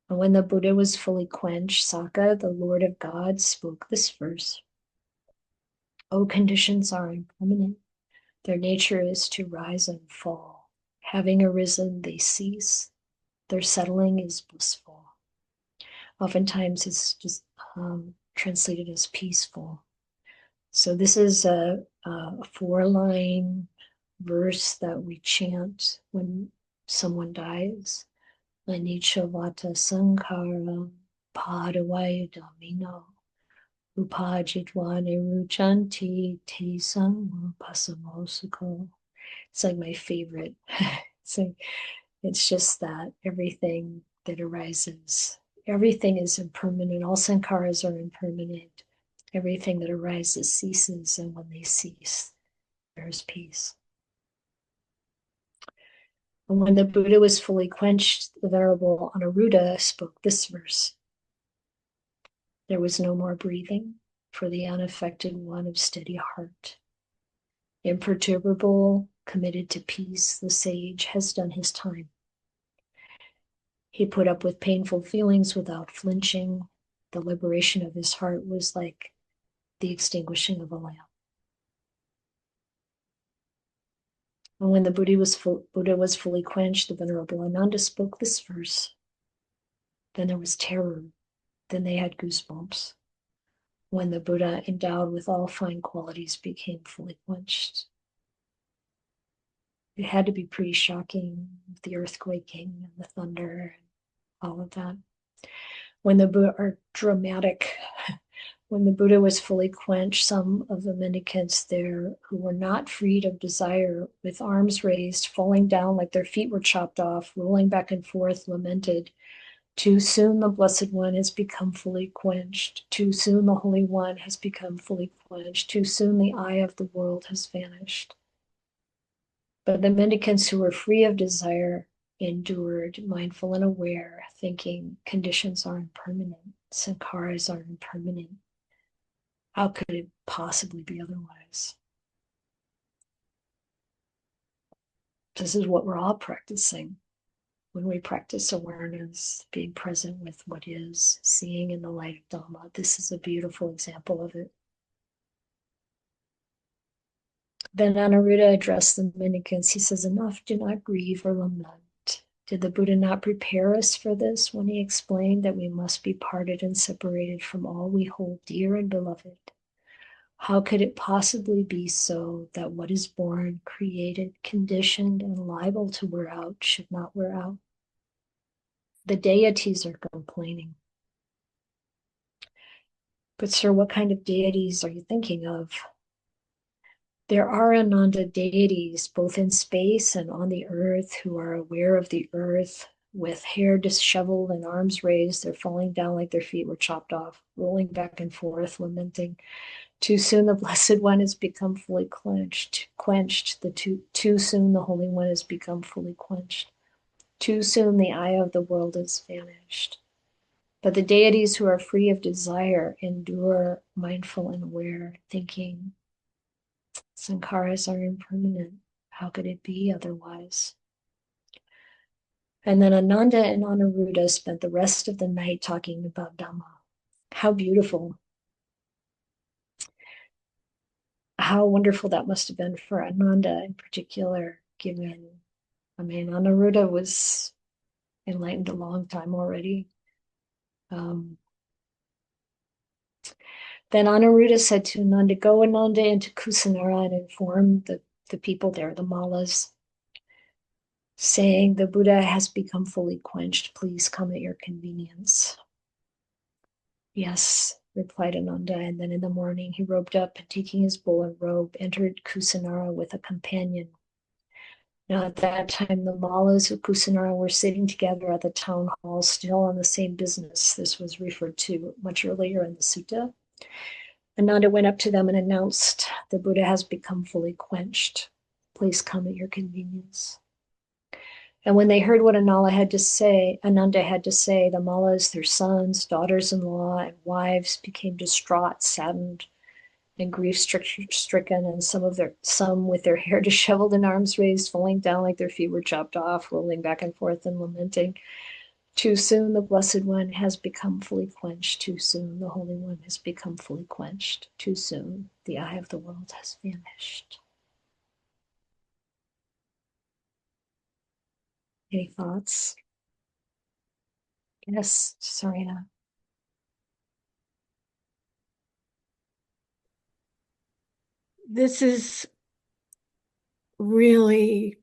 And when the Buddha was fully quenched, Saka, the Lord of God, spoke this verse. O conditions are impermanent. Their nature is to rise and fall. Having arisen, they cease. Their settling is blissful. Oftentimes it's just translated as peaceful. So this is a 4-line verse that we chant when someone dies. Anichavata sankhara padavaya damino upajitva niruchanti te pasamosako. It's like my favorite. It's just that everything that arises, everything is impermanent. All sankharas are impermanent. Everything that arises ceases, and when they cease, there's peace. And when the Buddha was fully quenched, the Venerable Anuruddha spoke this verse. There was no more breathing for the unaffected one of steady heart. Imperturbable, committed to peace, the sage has done his time. He put up with painful feelings without flinching. The liberation of his heart was like the extinguishing of a lamp. And when the Buddha was fully quenched, the Venerable Ananda spoke this verse. Then there was terror. Then they had goosebumps. When the Buddha, endowed with all fine qualities, became fully quenched. It had to be pretty shocking, with the earthquaking and the thunder and all of that. When the Buddha are dramatic, when the Buddha was fully quenched, some of the mendicants there who were not freed of desire, with arms raised, falling down like their feet were chopped off, rolling back and forth, lamented, "Too soon the Blessed One has become fully quenched. Too soon the Holy One has become fully quenched. Too soon the eye of the world has vanished." But the mendicants who were free of desire endured, mindful and aware, thinking conditions are impermanent, sankharas are impermanent. How could it possibly be otherwise? This is what we're all practicing. When we practice awareness, being present with what is, seeing in the light of Dhamma, this is a beautiful example of it. Then Anuruddha addressed the mendicants. He says, "Enough, do not grieve or lament. Did the Buddha not prepare us for this when he explained that we must be parted and separated from all we hold dear and beloved? How could it possibly be so that what is born, created, conditioned, and liable to wear out should not wear out?" The deities are complaining. But sir, what kind of deities are you thinking of? There are Ananda deities, both in space and on the earth, who are aware of the earth, with hair disheveled and arms raised. They're falling down like their feet were chopped off, rolling back and forth, lamenting. Too soon the Blessed One has become fully quenched. Too soon the Holy One has become fully quenched. Too soon the eye of the world has vanished. But the deities who are free of desire endure, mindful and aware, thinking, sankharas are impermanent. How could it be otherwise? And then Ananda and Anuruddha spent the rest of the night talking about Dhamma. How beautiful. How wonderful that must have been for Ananda in particular, given, Anuruddha was enlightened a long time already. Then Anuruddha said to Ananda, "Go, Ananda, into Kusinara and inform the people there, the Mallas, saying, the Buddha has become fully quenched. Please come at your convenience." "Yes," replied Ananda, and then in the morning he robed up and taking his bowl and robe, entered Kusinara with a companion. Now at that time the Mallas of Kusinara were sitting together at the town hall, still on the same business. This was referred to much earlier in the sutta. Ananda went up to them and announced, "The Buddha has become fully quenched. Please come at your convenience." And when they heard what Ananda had to say, the Mallas, their sons, daughters-in-law, and wives became distraught, saddened, and grief-stricken, and some with their hair disheveled and arms raised, falling down like their feet were chopped off, rolling back and forth and lamenting. Too soon the Blessed One has become fully quenched. Too soon the Holy One has become fully quenched. Too soon the eye of the world has vanished. Any thoughts? Yes, Serena. This is really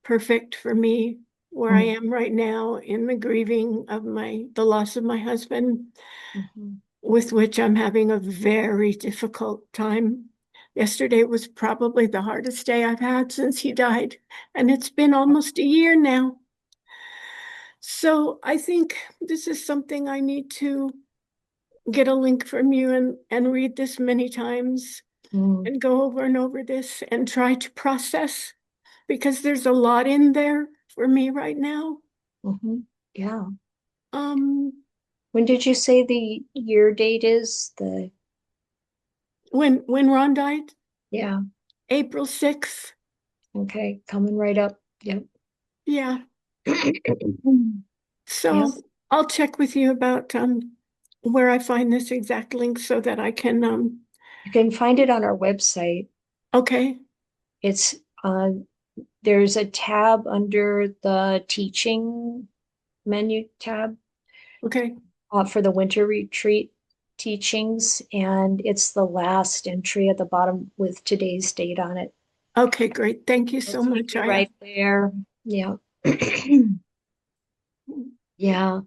perfect for me where I am right now in the grieving of the loss of my husband, with which I'm having a very difficult time. Yesterday was probably the hardest day I've had since he died, and it's been almost a year now. So I think this is something I need to get a link from you and read this many times and go over and over this and try to process, because there's a lot in there for me right now. Yeah. When did you say the year date is? When Ron died? Yeah. April 6th. Okay, coming right up. Yep. Yeah. So Yes. I'll check with you about where I find this exact link so that I can You can find it on our website. okay. It's there's a tab under the teaching menu tab Okay. for the winter retreat teachings, and it's the last entry at the bottom with today's date on it. Okay, great. Thank you so It'll take much, you Ayya. right there. Yeah. Yeah.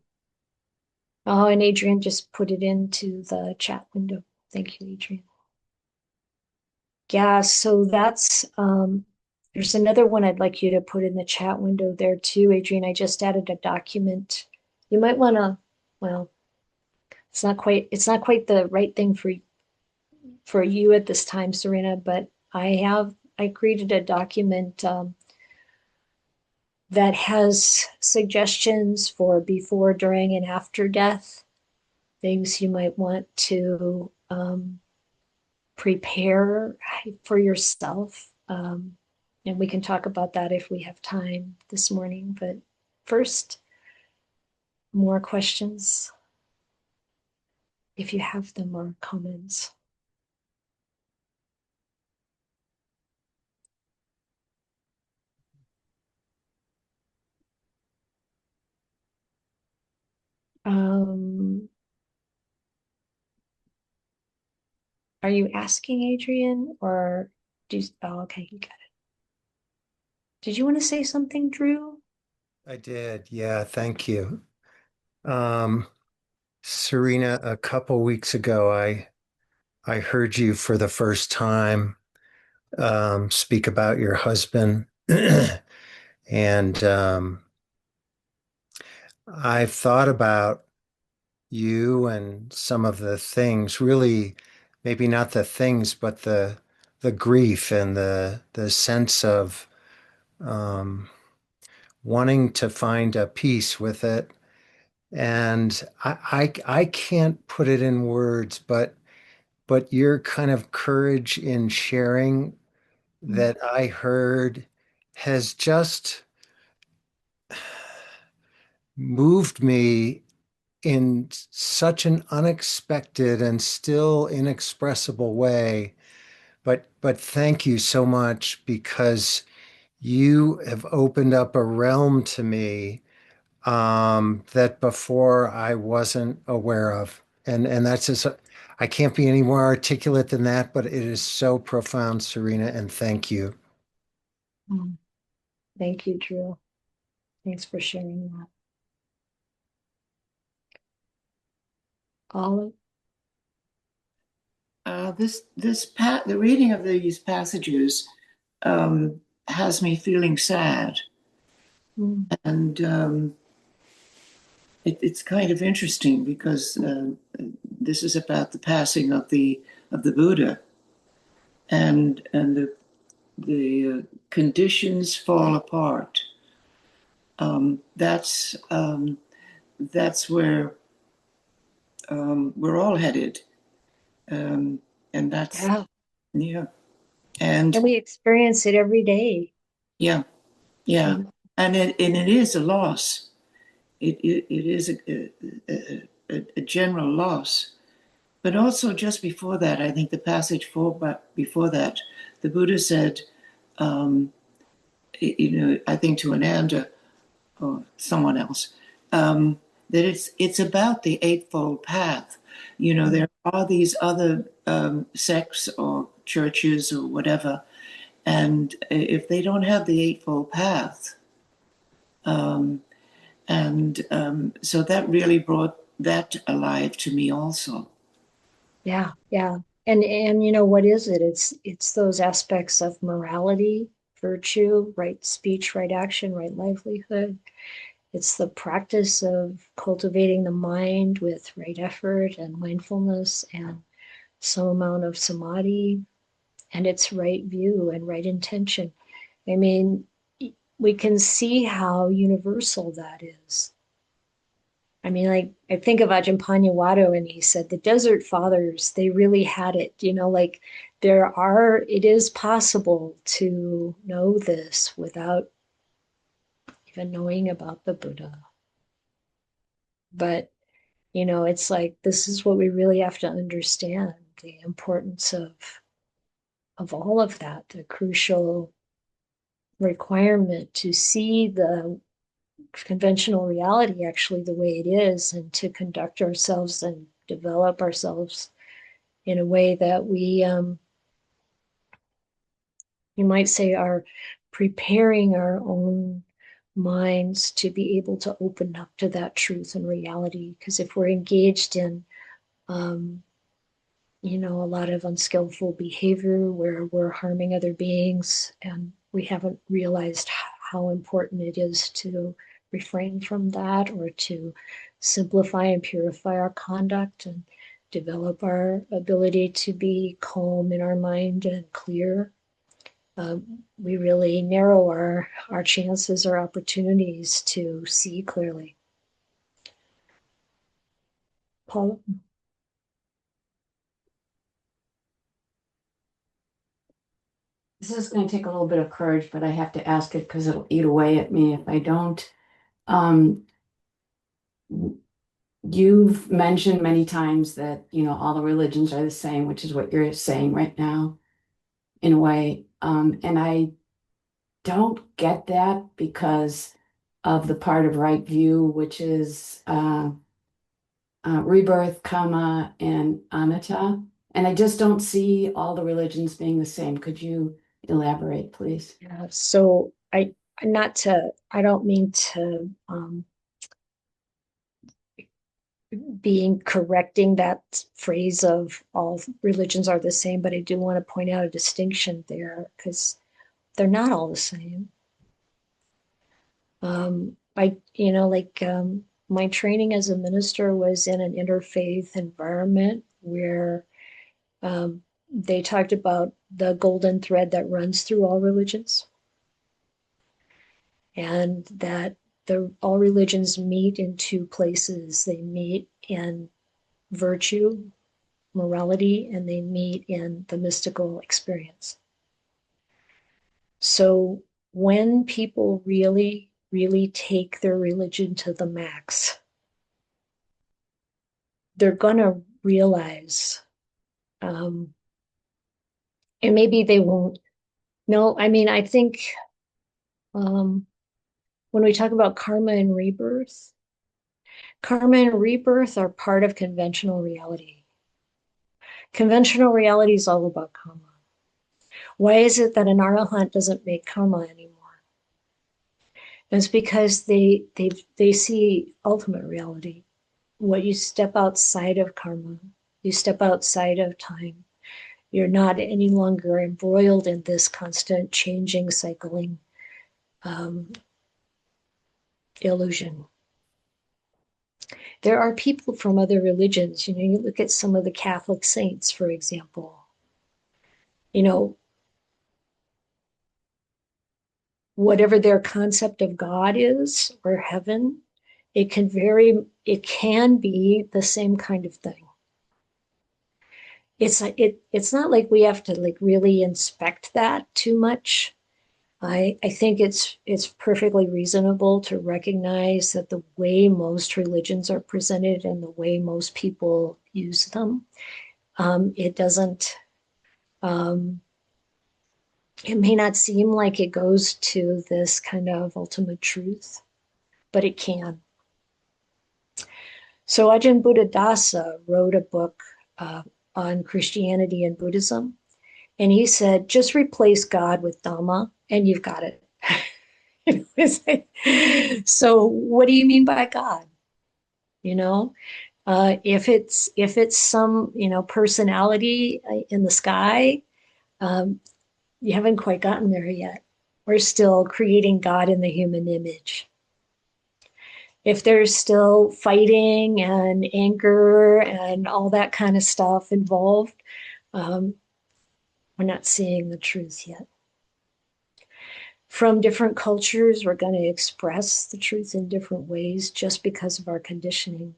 Oh, and Adrian just put it into the chat window. Thank you, Adrian. Yeah, so that's there's another one I'd like you to put in the chat window there too, Adrian. I just added a document. You might want to, well, it's not quite the right thing for you at this time, Serena, but I created a document that has suggestions for before, during, and after death, things you might want to prepare for yourself. And we can talk about that if we have time this morning. But first, more questions, if you have them, or comments. Are you asking Adrian, or oh, okay, you got it. Did you want to say something, Drew? I did. Yeah, thank you. Serena, a couple weeks ago, I heard you for the first time speak about your husband. And I've thought about you and some of the things, really, maybe not the things, but the grief and the sense of wanting to find a peace with it. And I can't put it in words, but your kind of courage in sharing that I heard has just moved me in such an unexpected and still inexpressible way. But thank you so much, because you have opened up a realm to me that before I wasn't aware of. And that's just, I can't be any more articulate than that, but it is so profound, Serena, and thank you. Thank you, Drew. Thanks for sharing that. Olive? The reading of these passages has me feeling sad, and it's kind of interesting because this is about the passing of the Buddha, and the conditions fall apart. That's where we're all headed, and that's Yeah. and we experience it every day. yeah, and it is a loss. It is a general loss. But also just before that, I think the passage before that, the Buddha said, I think to Ananda or someone else, that it's about the Eightfold Path. There are these other sects or churches or whatever, and if they don't have the Eightfold Path, so that really brought that alive to me also. Yeah. And you know, what is it? It's those aspects of morality, virtue, right speech, right action, right livelihood. It's the practice of cultivating the mind with right effort and mindfulness and some amount of samadhi, and its right view and right intention. I mean, we can see how universal that is. I mean, like, I think of Ajahn Paññavātto, and he said the Desert Fathers, they really had it, like it is possible to know this without, even knowing about the Buddha. But, it's like, this is what we really have to understand, the importance of all of that, the crucial requirement to see the conventional reality actually the way it is, and to conduct ourselves and develop ourselves in a way that we, you might say, are preparing our own minds to be able to open up to that truth and reality. Because if we're engaged in, a lot of unskillful behavior where we're harming other beings and we haven't realized how important it is to refrain from that, or to simplify and purify our conduct and develop our ability to be calm in our mind and clear, we really narrow our chances or opportunities to see clearly. Paul? This is going to take a little bit of courage, but I have to ask it because it'll eat away at me if I don't. You've mentioned many times that, all the religions are the same, which is what you're saying right now, in a way. And I don't get that because of the part of right view, which is rebirth, karma, and anatta. And I just don't see all the religions being the same. Could you elaborate, please? Yeah, so I don't mean to being correcting that phrase of all religions are the same, but I do want to point out a distinction there, because they're not all the same. My training as a minister was in an interfaith environment where they talked about the golden thread that runs through all religions, and that all religions meet in two places. They meet in virtue, morality, and they meet in the mystical experience. So when people really, really take their religion to the max, they're going to realize, and maybe they won't. No, I think when we talk about karma and rebirth are part of conventional reality. Conventional reality is all about karma. Why is it that an arahant doesn't make karma anymore? It's because they see ultimate reality. What you step outside of karma, you step outside of time. You're not any longer embroiled in this constant changing, cycling illusion. There are people from other religions, you look at some of the Catholic saints, for example, whatever their concept of God is, or heaven, it can be the same kind of thing. It's not like we have to really inspect that too much. I think it's perfectly reasonable to recognize that the way most religions are presented and the way most people use them, it doesn't, it may not seem like it goes to this kind of ultimate truth, but it can. So Ajahn Buddhadasa wrote a book on Christianity and Buddhism, and he said, just replace God with Dhamma and you've got it. So what do you mean by God? If it's some personality in the sky, you haven't quite gotten there yet. We're still creating God in the human image. If there's still fighting and anger and all that kind of stuff involved, we're not seeing the truth yet. From different cultures, we're going to express the truth in different ways just because of our conditioning.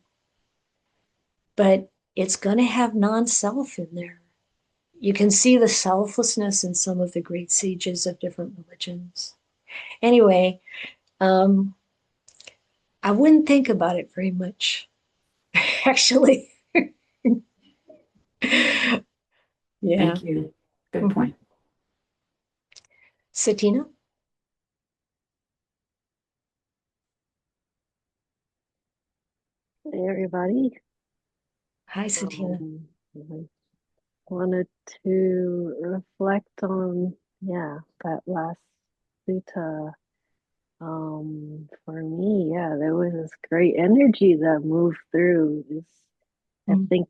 But it's going to have non-self in there. You can see the selflessness in some of the great sages of different religions. Anyway, I wouldn't think about it very much, actually. Yeah. Thank you. Good point. Satina? Hey everybody. Hi, Satina. I wanted to reflect on that last sutta. For me, there was this great energy that moved through this. I think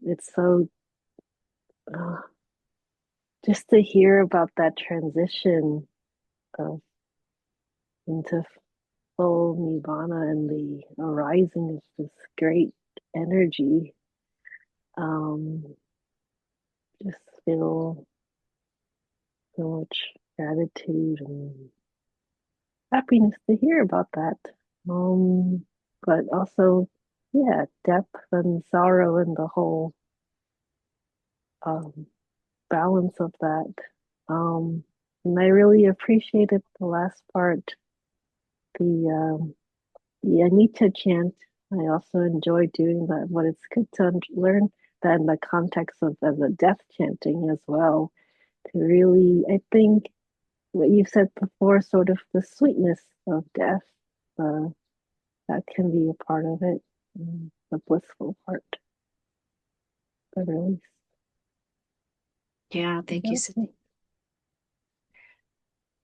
it's so just to hear about that transition of into full nibbana and the arising of this great energy. Just feel so much gratitude and happiness to hear about that. But also, depth and sorrow and the whole balance of that. And I really appreciated the last part, the Anita chant. I also enjoy doing that, but it's good to learn that in the context of the death chanting as well. To really, I think, what you said before, sort of the sweetness of death, that can be a part of it, the blissful part, the release. Yeah, thank you, Satina.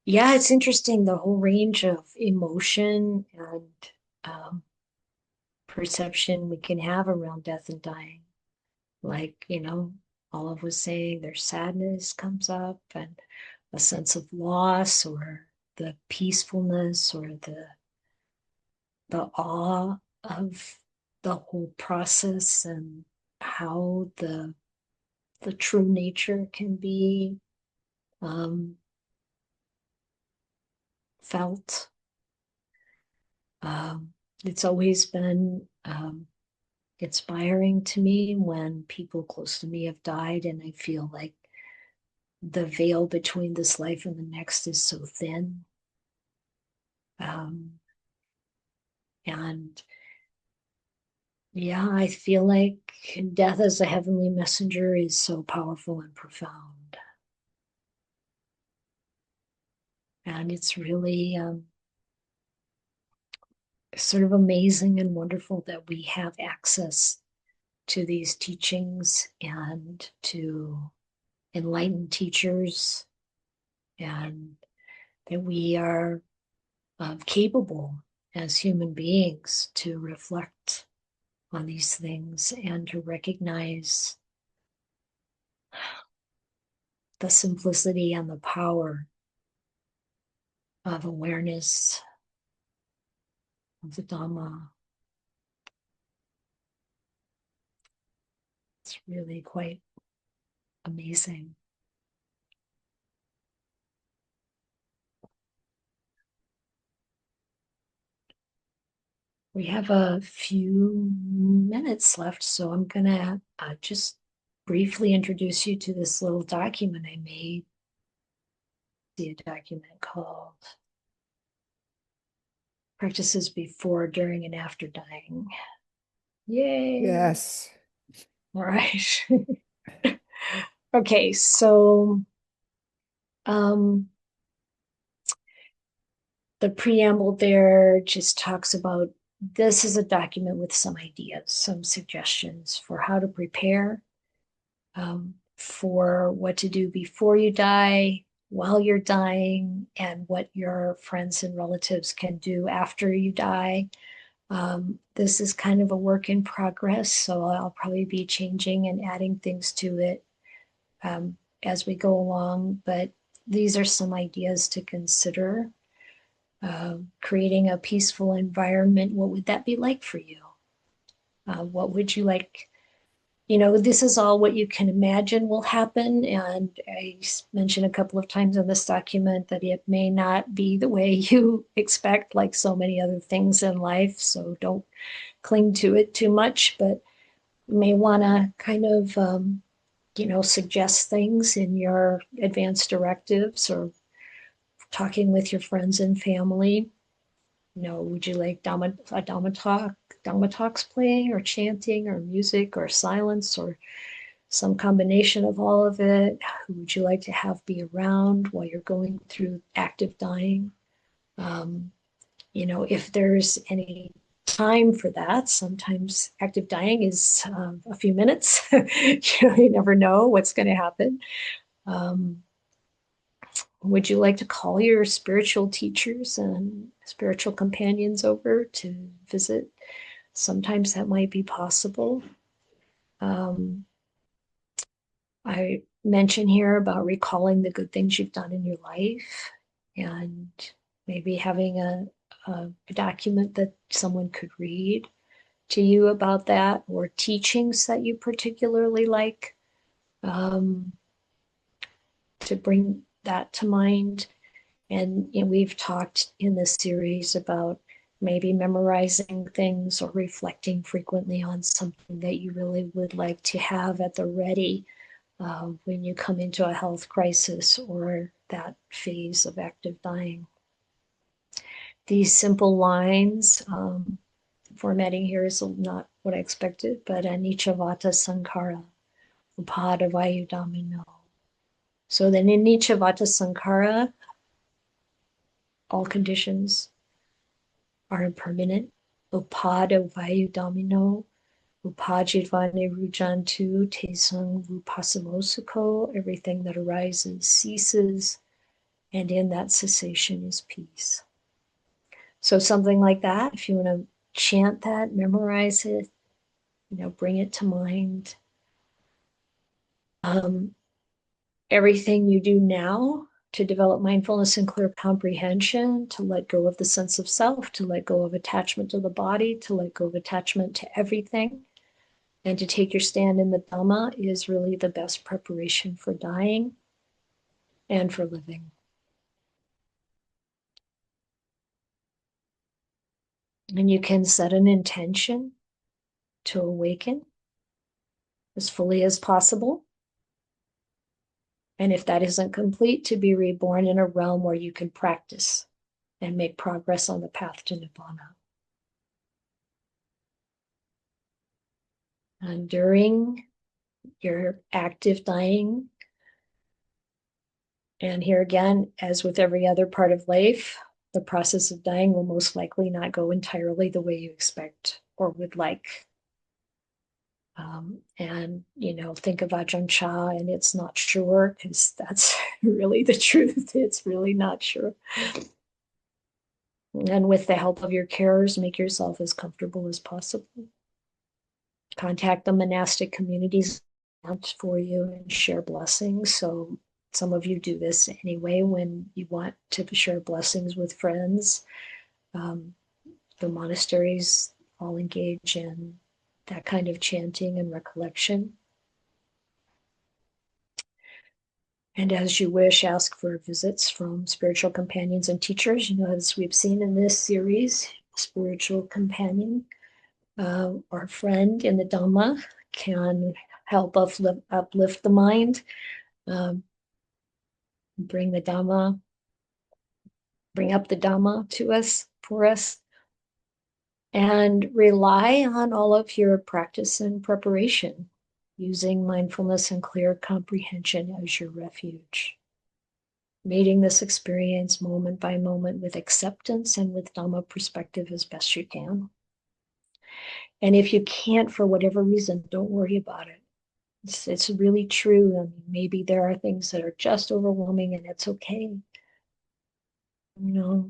Yeah, it's interesting, the whole range of emotion and perception we can have around death and dying. Like, Olive was saying, there's sadness comes up and a sense of loss, or the peacefulness, or the awe of the whole process, and how the true nature can be felt. It's always been inspiring to me when people close to me have died, and I feel like the veil between this life and the next is so thin. And yeah, I feel like death as a heavenly messenger is so powerful and profound. And it's really sort of amazing and wonderful that we have access to these teachings and to enlightened teachers, and that we are capable as human beings to reflect on these things and to recognize the simplicity and the power of awareness of the Dhamma. It's really quite amazing. We have a few minutes left, so I'm going to just briefly introduce you to this little document I made. A document called Practices Before, During, and After Dying. Yay! Yes. All right. Okay, so the preamble there just talks about, this is a document with some ideas, some suggestions for how to prepare for what to do before you die, while you're dying, and what your friends and relatives can do after you die. This is kind of a work in progress, so I'll probably be changing and adding things to it as we go along, but these are some ideas to consider. Creating a peaceful environment, what would that be like for you? What would you like? This is all what you can imagine will happen. And I mentioned a couple of times in this document that it may not be the way you expect, like so many other things in life. So don't cling to it too much, but you may want to kind of, suggest things in your advance directives or talking with your friends and family. Would you like Dhamma talks playing, or chanting, or music, or silence, or some combination of all of it? Who would you like to have be around while you're going through active dying? If there's any time for that, sometimes active dying is a few minutes. You never know what's going to happen. Would you like to call your spiritual teachers and spiritual companions over to visit? Sometimes that might be possible. I mention here about recalling the good things you've done in your life, and maybe having a document that someone could read to you about that, or teachings that you particularly like, to bring that to mind. And we've talked in this series about maybe memorizing things or reflecting frequently on something that you really would like to have at the ready when you come into a health crisis or that phase of active dying. These simple lines, formatting here is not what I expected, but anicca sankhara, upada vayu dhammino. So then in anicca sankhara, all conditions are impermanent. Upada vayu dhammino, upajidvane rujantu tesung vupasamosukho, everything that arises ceases, and in that cessation is peace. So something like that, if you want to chant that, memorize it, bring it to mind. Everything you do now to develop mindfulness and clear comprehension, to let go of the sense of self, to let go of attachment to the body, to let go of attachment to everything, and to take your stand in the Dhamma is really the best preparation for dying and for living. And you can set an intention to awaken as fully as possible. And if that isn't complete, to be reborn in a realm where you can practice and make progress on the path to Nibbana. And during your active dying, and here again, as with every other part of life, the process of dying will most likely not go entirely the way you expect or would like. And think of Ajahn Chah, and it's not sure, because that's really the truth. It's really not sure. And with the help of your carers, make yourself as comfortable as possible. Contact the monastic communities for you and share blessings. So some of you do this anyway when you want to share blessings with friends. The monasteries all engage in that kind of chanting and recollection. And as you wish, ask for visits from spiritual companions and teachers. As we've seen in this series, spiritual companion or friend in the Dhamma can help uplift the mind, bring up the Dhamma to us, for us, and rely on all of your practice and preparation, using mindfulness and clear comprehension as your refuge. Meeting this experience moment by moment with acceptance and with Dhamma perspective as best you can. And if you can't, for whatever reason, don't worry about it. It's really true. I mean, maybe there are things that are just overwhelming, and it's okay.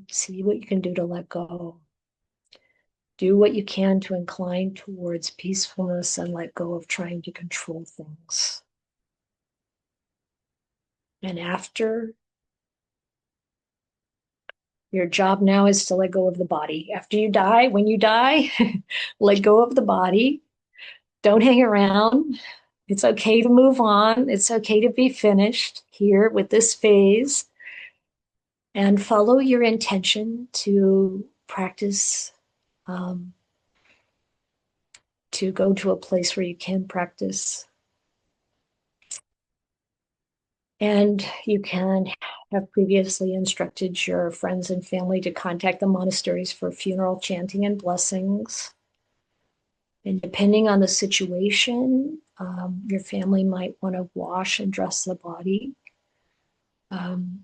See what you can do to let go. Do what you can to incline towards peacefulness and let go of trying to control things. And after, your job now is to let go of the body. After you die, when you die, let go of the body. Don't hang around. It's okay to move on. It's okay to be finished here with this phase. And follow your intention to practice, to go to a place where you can practice. And you can have previously instructed your friends and family to contact the monasteries for funeral chanting and blessings. And depending on the situation, your family might want to wash and dress the body. And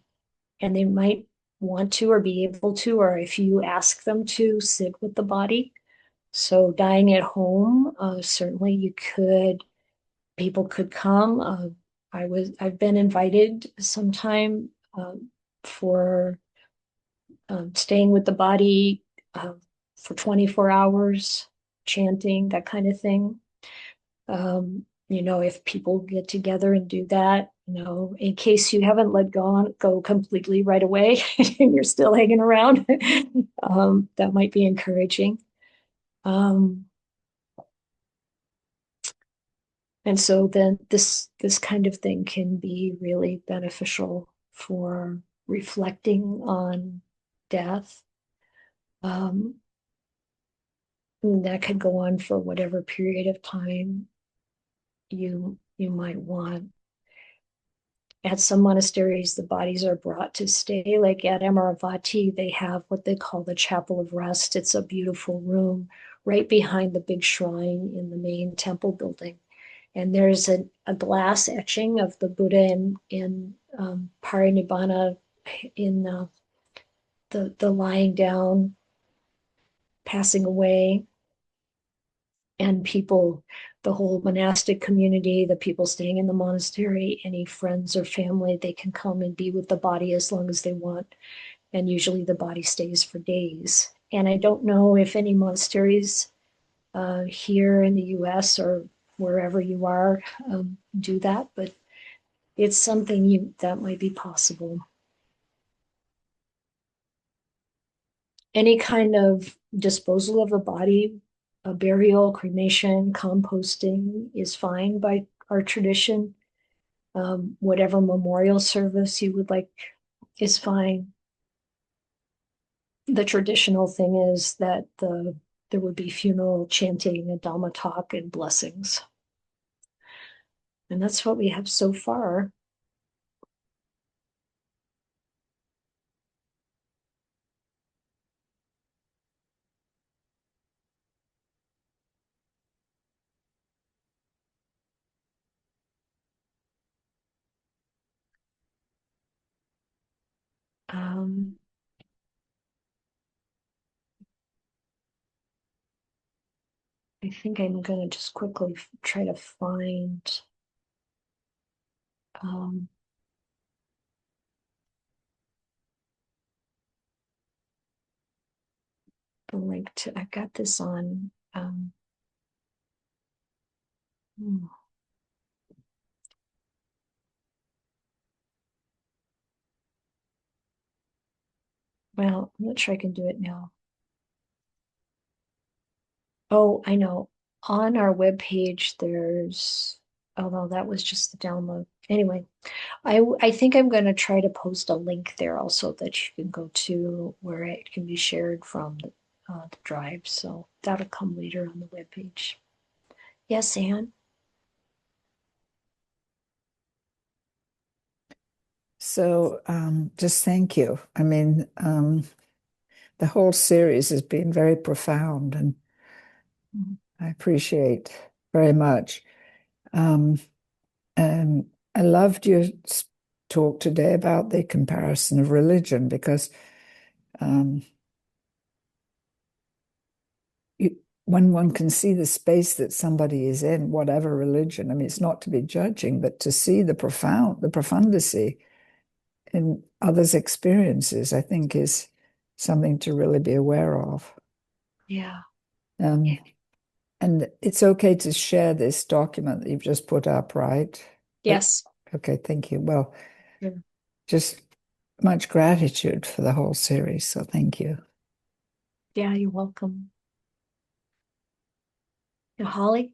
they might want to or be able to, or if you ask them to, sit with the body. So dying at home, certainly you could, people could come. I've been invited sometime for staying with the body for 24 hours, chanting, that kind of thing. If people get together and do that, in case you haven't let go completely right away and you're still hanging around, that might be encouraging. And so then this kind of thing can be really beneficial for reflecting on death. That could go on for whatever period of time you might want. At some monasteries, the bodies are brought to stay. Like at Amaravati, they have what they call the Chapel of Rest. It's a beautiful room right behind the big shrine in the main temple building. And there's a glass etching of the Buddha in Parinibbana, in the lying down, passing away. And people, the whole monastic community, the people staying in the monastery, any friends or family, they can come and be with the body as long as they want. And usually the body stays for days. And I don't know if any monasteries here in the US or wherever you are do that, but it's something that might be possible. Any kind of disposal of the body, a burial, cremation, composting is fine by our tradition. Whatever memorial service you would like is fine. The traditional thing is that there would be funeral chanting and Dhamma talk and blessings. And that's what we have so far. I think I'm going to just quickly try to find the link to, I got this on well, I'm not sure I can do it now. Oh, I know. On our webpage, there's, although that was just the download. Anyway, I think I'm going to try to post a link there also that you can go to where it can be shared from the drive. So that'll come later on the webpage. Yes, Anne? So just thank you. I mean, the whole series has been very profound, and I appreciate very much. And I loved your talk today about the comparison of religion, because when one can see the space that somebody is in, whatever religion, I mean, it's not to be judging, but to see the profundity in others' experiences, I think is something to really be aware of. Yeah. And it's okay to share this document that you've just put up, right? Yes. Okay, thank you. Well, Sure. just much gratitude for the whole series, so thank you. Yeah, you're welcome. And Holly?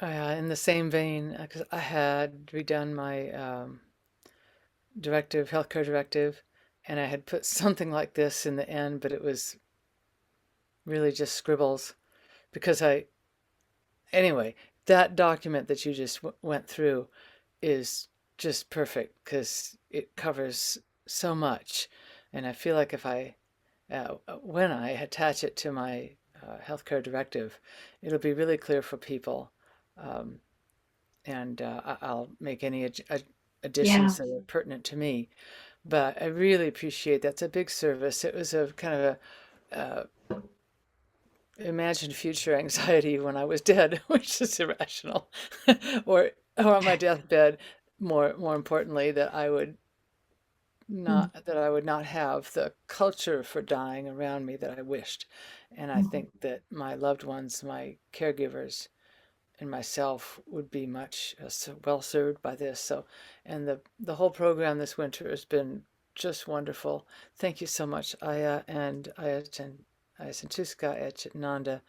In the same vein, because I had redone my healthcare directive, and I had put something like this in the end, but it was really just scribbles, because anyway, that document that you just went through is just perfect because it covers so much. And I feel like if when I attach it to my healthcare directive, it'll be really clear for people. Um, and I'll make any additions that are pertinent to me. But I really appreciate that's a big service. It was a kind of a imagined future anxiety when I was dead, which is irrational, or on my deathbed. More importantly, that I would not have the culture for dying around me that I wished. And I think that my loved ones, my caregivers, and myself would be much well served by this. So, and the whole program this winter has been just wonderful. Thank you so much, Ayya and Ayya Santussika, Ayya Chitananda,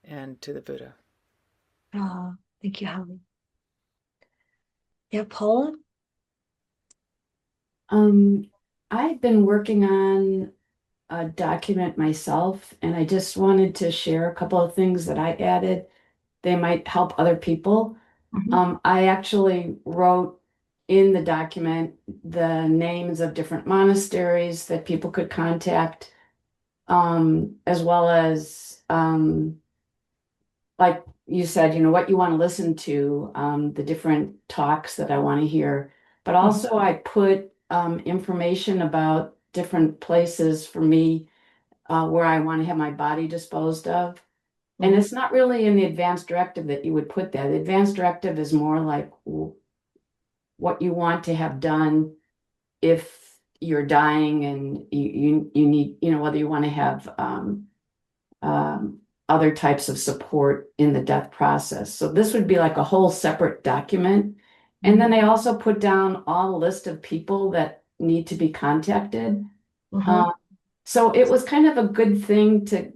and to the Buddha. Oh, thank you, Holly. Yeah, Paula? I've been working on a document myself, and I just wanted to share a couple of things that I added. They might help other people. I actually wrote in the document the names of different monasteries that people could contact, as well as, like you said, what you want to listen to, the different talks that I want to hear. But also I put information about different places for me where I want to have my body disposed of. And it's not really in the advance directive that you would put that. The advance directive is more like what you want to have done if you're dying and you need, whether you want to have other types of support in the death process. So this would be like a whole separate document. And then I also put down all a list of people that need to be contacted. So it was kind of a good thing to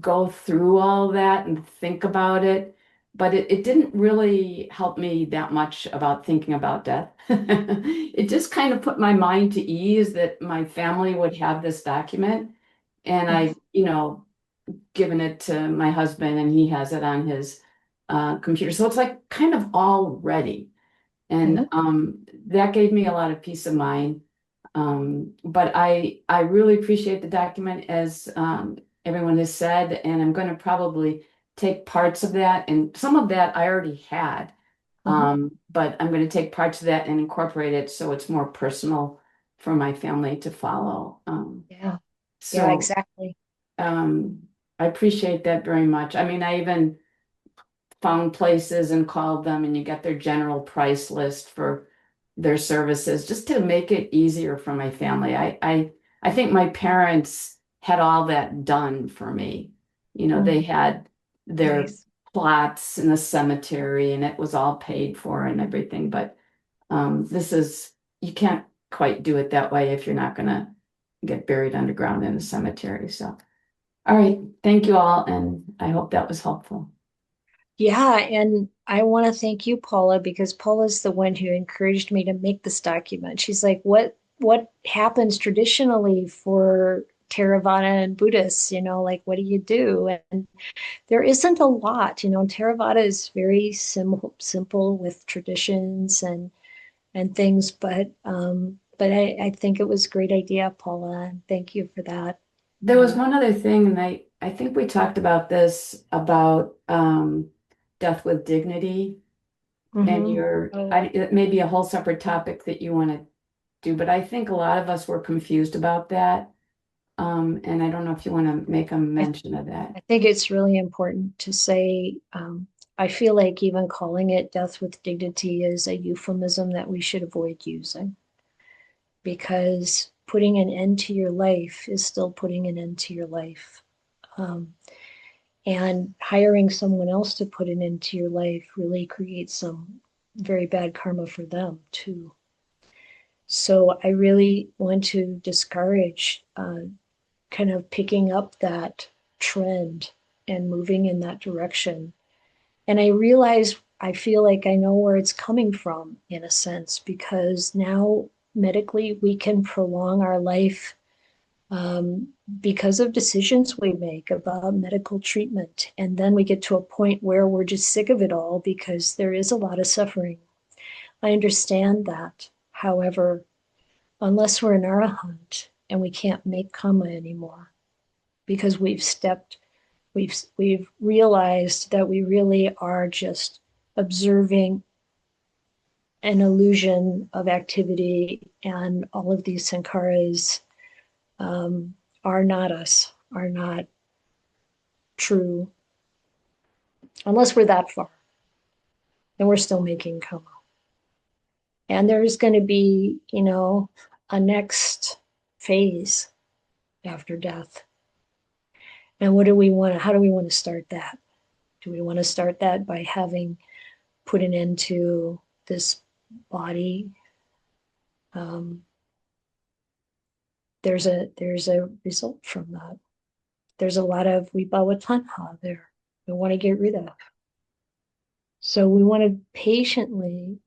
go through all that and think about it, but it didn't really help me that much about thinking about death. It just kind of put my mind to ease that my family would have this document, and I, given it to my husband, and he has it on his computer. So it's like kind of all ready. And that gave me a lot of peace of mind. But I really appreciate the document, as everyone has said, and I'm going to probably take parts of that, and some of that I already had, but I'm going to take parts of that and incorporate it so it's more personal for my family to follow. Yeah, exactly. I appreciate that very much. I mean, I even found places and called them, and you get their general price list for their services just to make it easier for my family. I think my parents had all that done for me. They had their plots in the cemetery, and it was all paid for and everything. But you can't quite do it that way if you're not going to get buried underground in a cemetery. So, all right. Thank you all. And I hope that was helpful. Yeah, and I want to thank you, Paula, because Paula's the one who encouraged me to make this document. She's like, what happens traditionally for Theravada and Buddhists? Like, what do you do? And there isn't a lot. Theravada is very simple with traditions and things, but I think it was a great idea, Paula. Thank you for that. There was one other thing, and I think we talked about this, about death with dignity, and it may be a whole separate topic that you want to do, but I think a lot of us were confused about that. And I don't know if you want to make a mention of that. I think it's really important to say, I feel like even calling it death with dignity is a euphemism that we should avoid using, because putting an end to your life is still putting an end to your life. And hiring someone else to put an end to your life really creates some very bad karma for them too. So I really want to discourage kind of picking up that trend and moving in that direction. And I realize, I feel like I know where it's coming from, in a sense, because now medically we can prolong our life because of decisions we make about medical treatment. And then we get to a point where we're just sick of it all because there is a lot of suffering. I understand that. However, unless we're an arahant and we can't make karma anymore, because we've realized that we really are just observing an illusion of activity, and all of these sankharas are not us, are not true. Unless we're that far, then we're still making karma. And there's going to be, a next phase after death. And what do we want? How do we want to start that? Do we want to start that by having put an end to this body? There's a result from that. There's a lot of vibhava tanha there we want to get rid of. So we want to patiently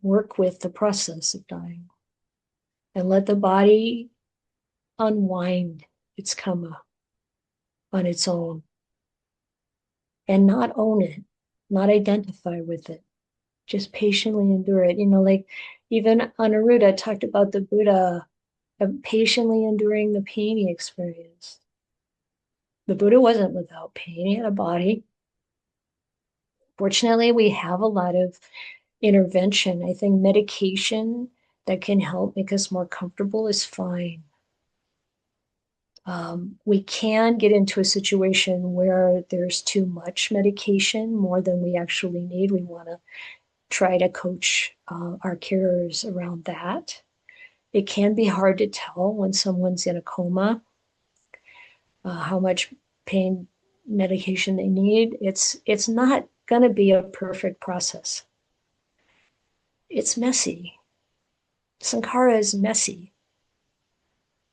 work with the process of dying and let the body unwind its karma on its own and not own it, not identify with it, just patiently endure it. Like even Anuruddha talked about the Buddha patiently enduring the pain he experienced. The Buddha wasn't without pain, he had a body. Fortunately, we have a lot of intervention. I think medication that can help make us more comfortable is fine. We can get into a situation where there's too much medication, more than we actually need. We want to try to coach our carers around that. It can be hard to tell when someone's in a coma how much pain medication they need. It's not going to be a perfect process. It's messy. Sankhara is messy,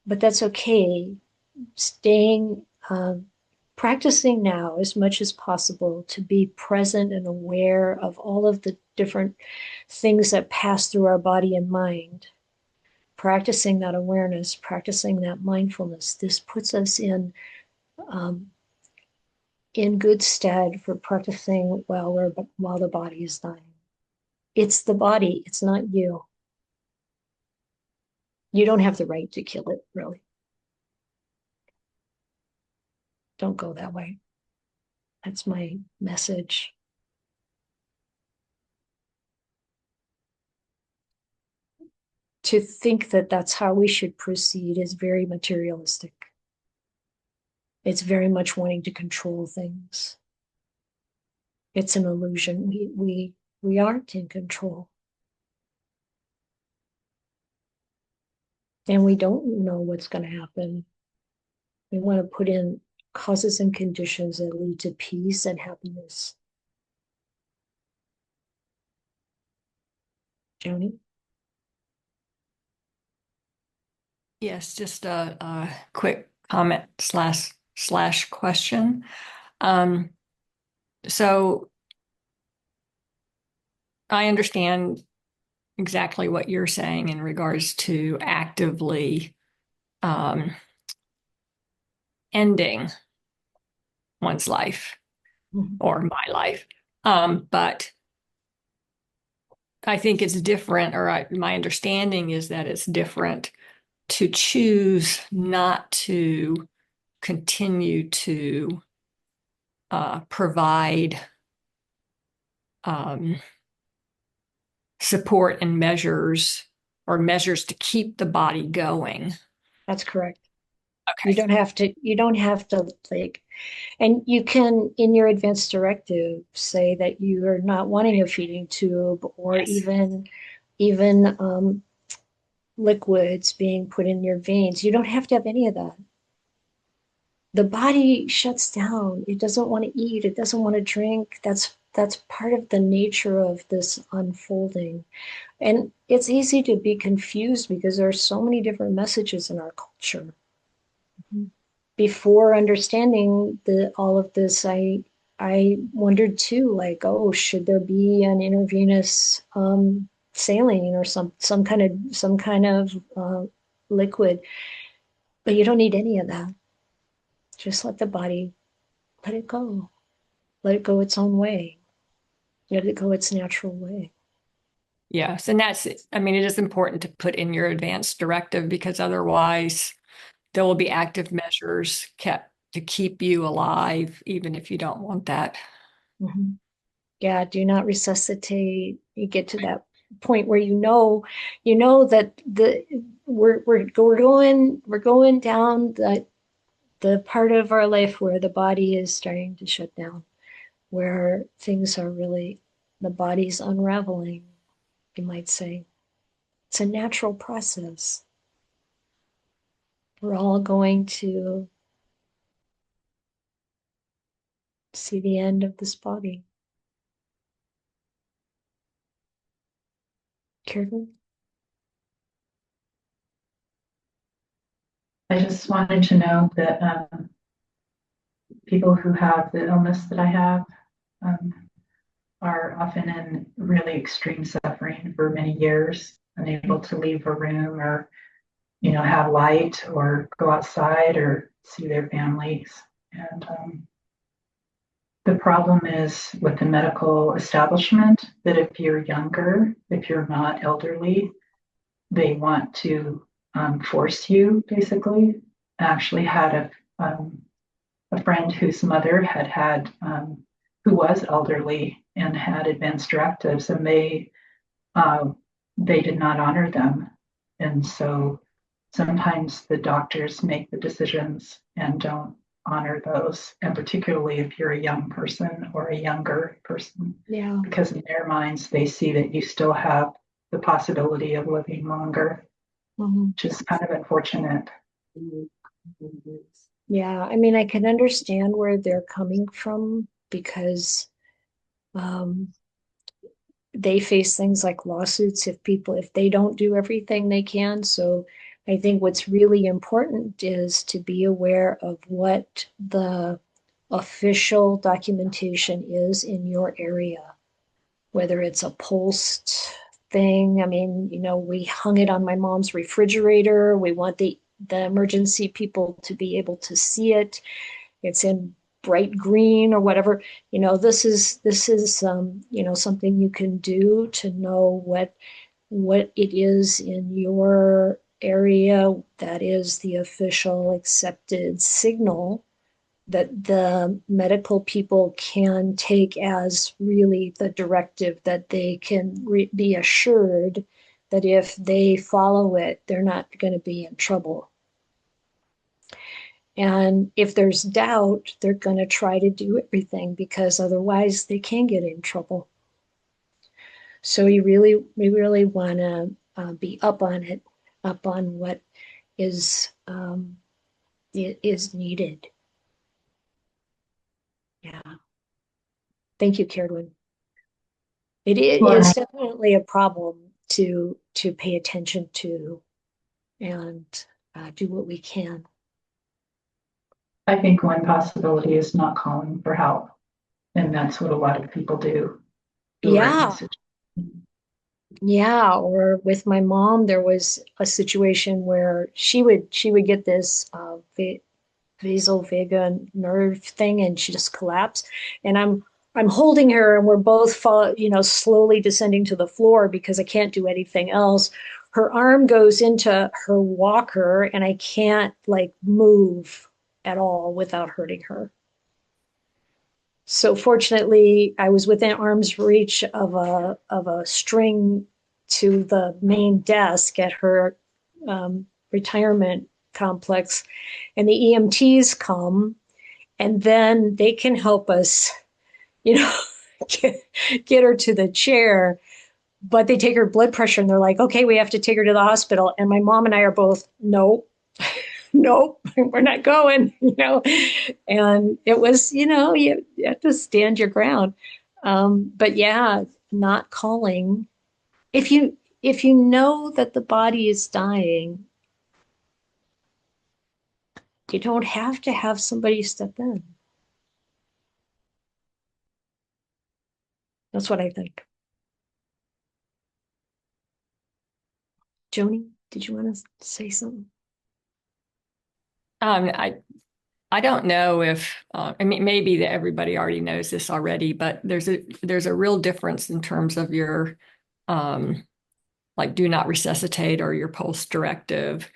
but that's okay. Staying, practicing now as much as possible to be present and aware of all of the different things that pass through our body and mind. Practicing that awareness, practicing that mindfulness, this puts us in good stead for practicing while the body is dying. It's the body, it's not you. You don't have the right to kill it, really. Don't go that way. That's my message. To think that that's how we should proceed is very materialistic. It's very much wanting to control things. It's an illusion. We aren't in control. And we don't know what's going to happen. We want to put in causes and conditions that lead to peace and happiness. Joni? Yes, just a quick comment slash question. So I understand exactly what you're saying in regards to actively ending one's life or my life. But I think it's different, or my understanding is that it's different to choose not to continue to provide support and measures to keep the body going. That's correct. Okay. You don't have to like, and you can, in your advanced directive, say that you are not wanting a feeding tube or even liquids being put in your veins. You don't have to have any of that. The body shuts down. It doesn't want to eat. It doesn't want to drink. That's part of the nature of this unfolding. And it's easy to be confused because there are so many different messages in our culture. Before understanding all of this, I wondered too, like, oh, should there be an intravenous saline or some kind of liquid? But you don't need any of that. Just let the body, let it go its own way, let it go its natural way. Yes. And that's, I mean, it is important to put in your advance directive, because otherwise there will be active measures kept to keep you alive, even if you don't want that. Mm-hmm. Yeah, do not resuscitate. You get to that point where you know that we're going down the part of our life where the body is starting to shut down, where things are really, the body's unraveling, you might say. It's a natural process. We're all going to see the end of this body. Karen? I just wanted to know that people who have the illness that I have um, are often in really extreme suffering for many years, unable to leave a room or, have light or go outside or see their families. And the problem is with the medical establishment that if you're younger, if you're not elderly, they want to force you, basically. I actually had a friend whose mother who was elderly and had advanced directives, and they did not honor them. And so sometimes the doctors make the decisions and don't honor those, and particularly if you're a young person or a younger person, Yeah. because in their minds they see that you still have the possibility of living longer, which is kind of unfortunate. Yeah, I mean, I can understand where they're coming from, because they face things like lawsuits if they don't do everything they can. So I think what's really important is to be aware of what the official documentation is in your area, whether it's a post thing. I mean, we hung it on my mom's refrigerator. We want the emergency people to be able to see it. It's in bright green or whatever. This is something you can do to know what it is in your area that is the official accepted signal that the medical people can take as really the directive, that they can be assured that if they follow it, they're not going to be in trouble. And if there's doubt, they're going to try to do everything, because otherwise they can get in trouble. So we really want to be up on it, up on what is needed. Yeah. Thank you, Karen. It is definitely a problem to pay attention to and do what we can. I think one possibility is not calling for help, and that's what a lot of people do. Yeah. Yeah, or with my mom, there was a situation where she would get this vasovagal nerve thing, and she just collapsed. And I'm holding her, and we're both slowly descending to the floor because I can't do anything else. Her arm goes into her walker, and I can't move at all without hurting her. So fortunately, I was within arm's reach of a string to the main desk at her retirement complex, and the EMTs come, and then they can help us, get her to the chair. But they take her blood pressure, and they're like, "Okay, we have to take her to the hospital." And my mom and I are both, "Nope." Nope, we're not going, and it was, you have to stand your ground. But yeah, not calling. If you know that the body is dying, you don't have to have somebody step in. That's what I think. Joni, did you want to say something? I don't know if I mean, maybe that everybody already knows this already, but there's a real difference in terms of your like do not resuscitate or your pulse directive,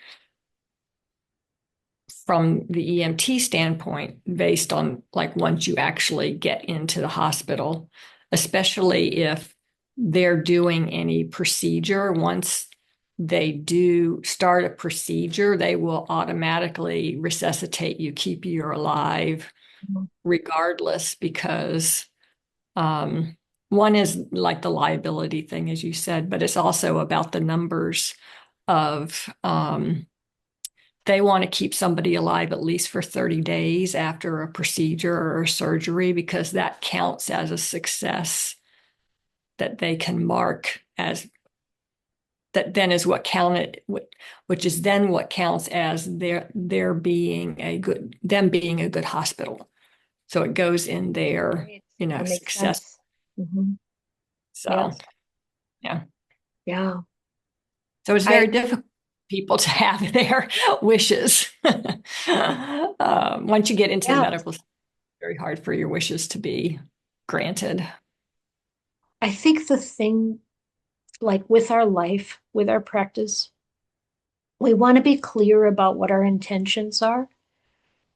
from the EMT standpoint, based on like once you actually get into the hospital, especially if they're doing any procedure, once they do start a procedure, they will automatically resuscitate you, keep you alive regardless, because one is like the liability thing, as you said, but it's also about the numbers of they want to keep somebody alive at least for 30 days after a procedure or surgery, because that counts as a success that they can mark as that then is what counted, which is then what counts as their being a good, them being a good hospital. So it goes in their, That makes success. sense. Mm-hmm. So Yes. yeah. Yeah. So it's very difficult for people to have their wishes. Once you get into the medical, it's very hard for your wishes to be granted. I think the thing, like with our life, with our practice, we want to be clear about what our intentions are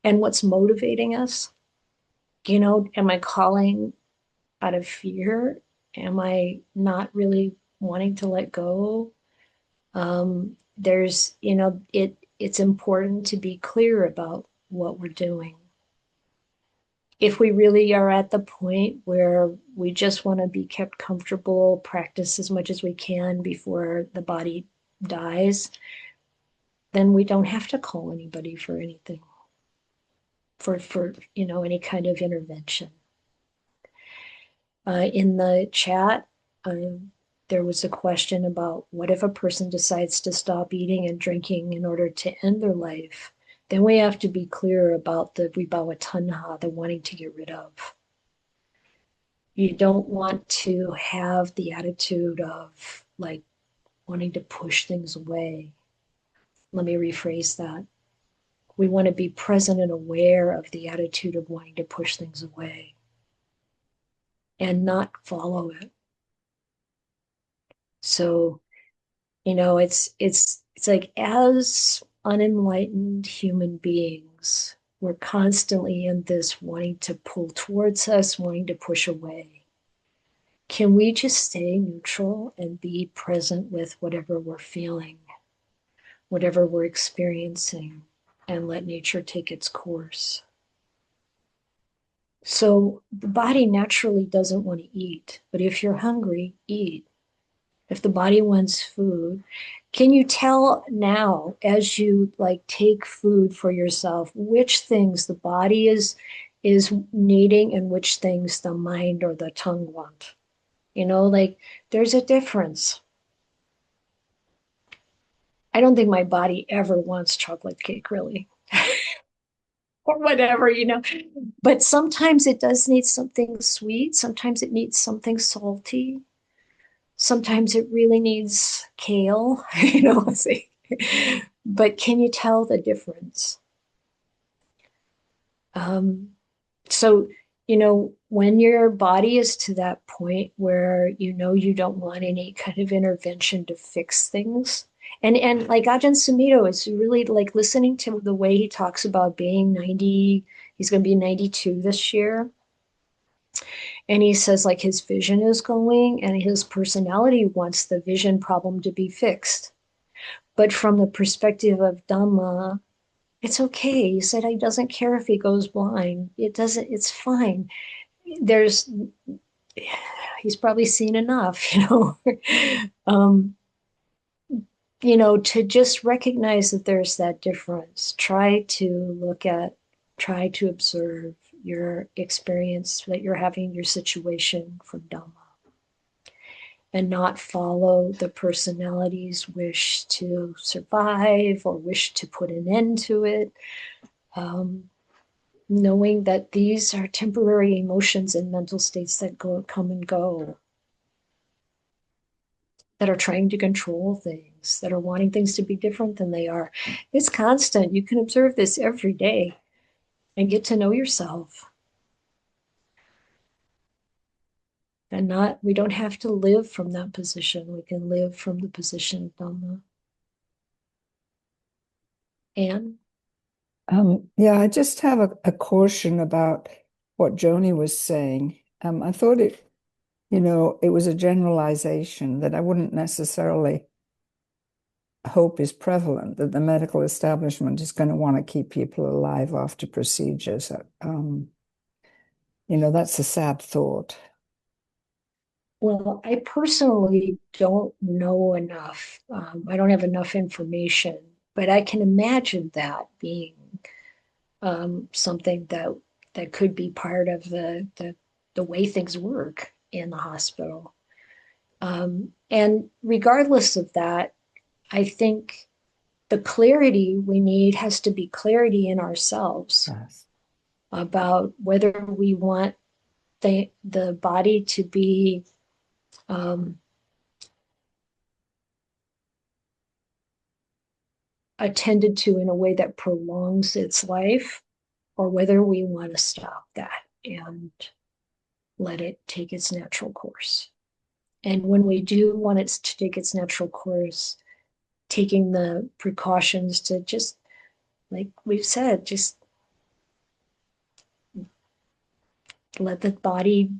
and what's motivating us. Am I calling out of fear? Am I not really wanting to let go? It's important to be clear about what we're doing. If we really are at the point where we just want to be kept comfortable, practice as much as we can before the body dies, then we don't have to call anybody for anything, for any kind of intervention. In the chat, there was a question about what if a person decides to stop eating and drinking in order to end their life? Then we have to be clear about the vibhava tanha, the wanting to get rid of. You don't want to have the attitude of like wanting to push things away. Let me rephrase that. We want to be present and aware of the attitude of wanting to push things away and not follow it. So, it's like as unenlightened human beings, we're constantly in this wanting to pull towards us, wanting to push away. Can we just stay neutral and be present with whatever we're feeling, whatever we're experiencing, and let nature take its course? So the body naturally doesn't want to eat, but if you're hungry, eat. If the body wants food, can you tell now as you like take food for yourself which things the body is needing and which things the mind or the tongue want? Like there's a difference. I don't think my body ever wants chocolate cake, really. Or whatever, but sometimes it does need something sweet, sometimes it needs something salty. Sometimes it really needs kale, but can you tell the difference? So, when your body is to that point where you don't want any kind of intervention to fix things, and like Ajahn Sumito is really like listening to the way he talks about being 90, he's going to be 92 this year. And he says like his vision is going and his personality wants the vision problem to be fixed. But from the perspective of Dhamma, it's okay. He said he doesn't care if he goes blind. It's fine. He's probably seen enough, to just recognize that there's that difference. Try to observe your experience that you're having, your situation from Dhamma, and not follow the personality's wish to survive or wish to put an end to it. Knowing that these are temporary emotions and mental states that come and go, that are trying to control things, that are wanting things to be different than they are. It's constant. You can observe this every day and get to know yourself. And we don't have to live from that position. We can live from the position of Dhamma. Anne? Yeah, I just have a caution about what Joni was saying. I thought it was a generalization that I wouldn't necessarily hope is prevalent, that the medical establishment is going to want to keep people alive after procedures. That's a sad thought. Well, I personally don't know enough. I don't have enough information, but I can imagine that being something that could be part of the way things work in the hospital. And regardless of that, I think the clarity we need has to be clarity in ourselves Yes. about whether we want the body to be attended to in a way that prolongs its life, or whether we want to stop that and let it take its natural course. And when we do want it to take its natural course, taking the precautions to just, like we've said, just let the body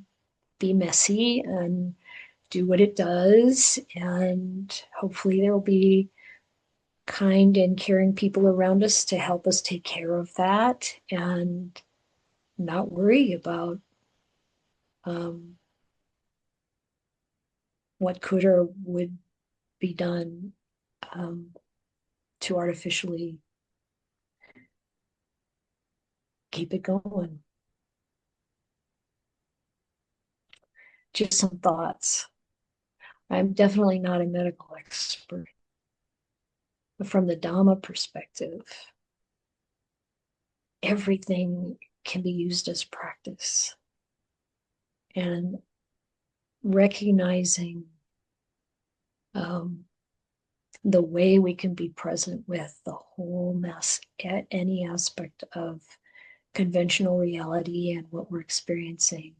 be messy and do what it does. And hopefully there will be kind and caring people around us to help us take care of that and not worry about what could or would be done to artificially keep it going. Just some thoughts. I'm definitely not a medical expert, but from the Dhamma perspective, everything can be used as practice. And recognizing the way we can be present with the whole mess at any aspect of conventional reality and what we're experiencing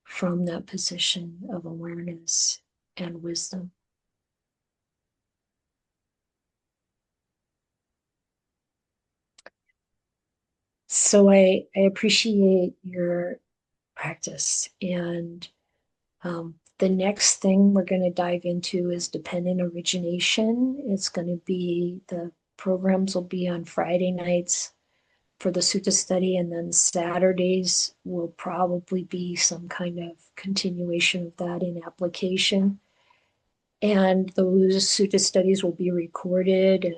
from that position of awareness and wisdom. So I appreciate your practice. And the next thing we're going to dive into is dependent origination. It's going to be, the programs will be on Friday nights for the sutta study, and then Saturdays will probably be some kind of continuation of that in application. And those sutta studies will be recorded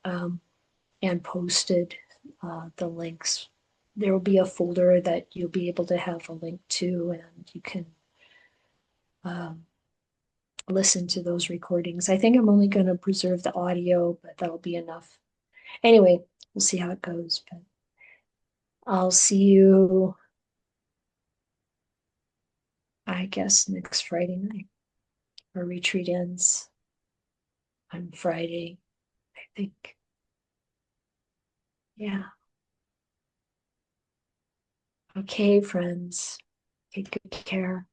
and posted. The links, there will be a folder that you'll be able to have a link to, and you can listen to those recordings. I think I'm only going to preserve the audio, but that'll be enough. Anyway, we'll see how it goes. But I'll see you, I guess, next Friday night. Our retreat ends on Friday, I think. Yeah. Okay, friends. Take good care.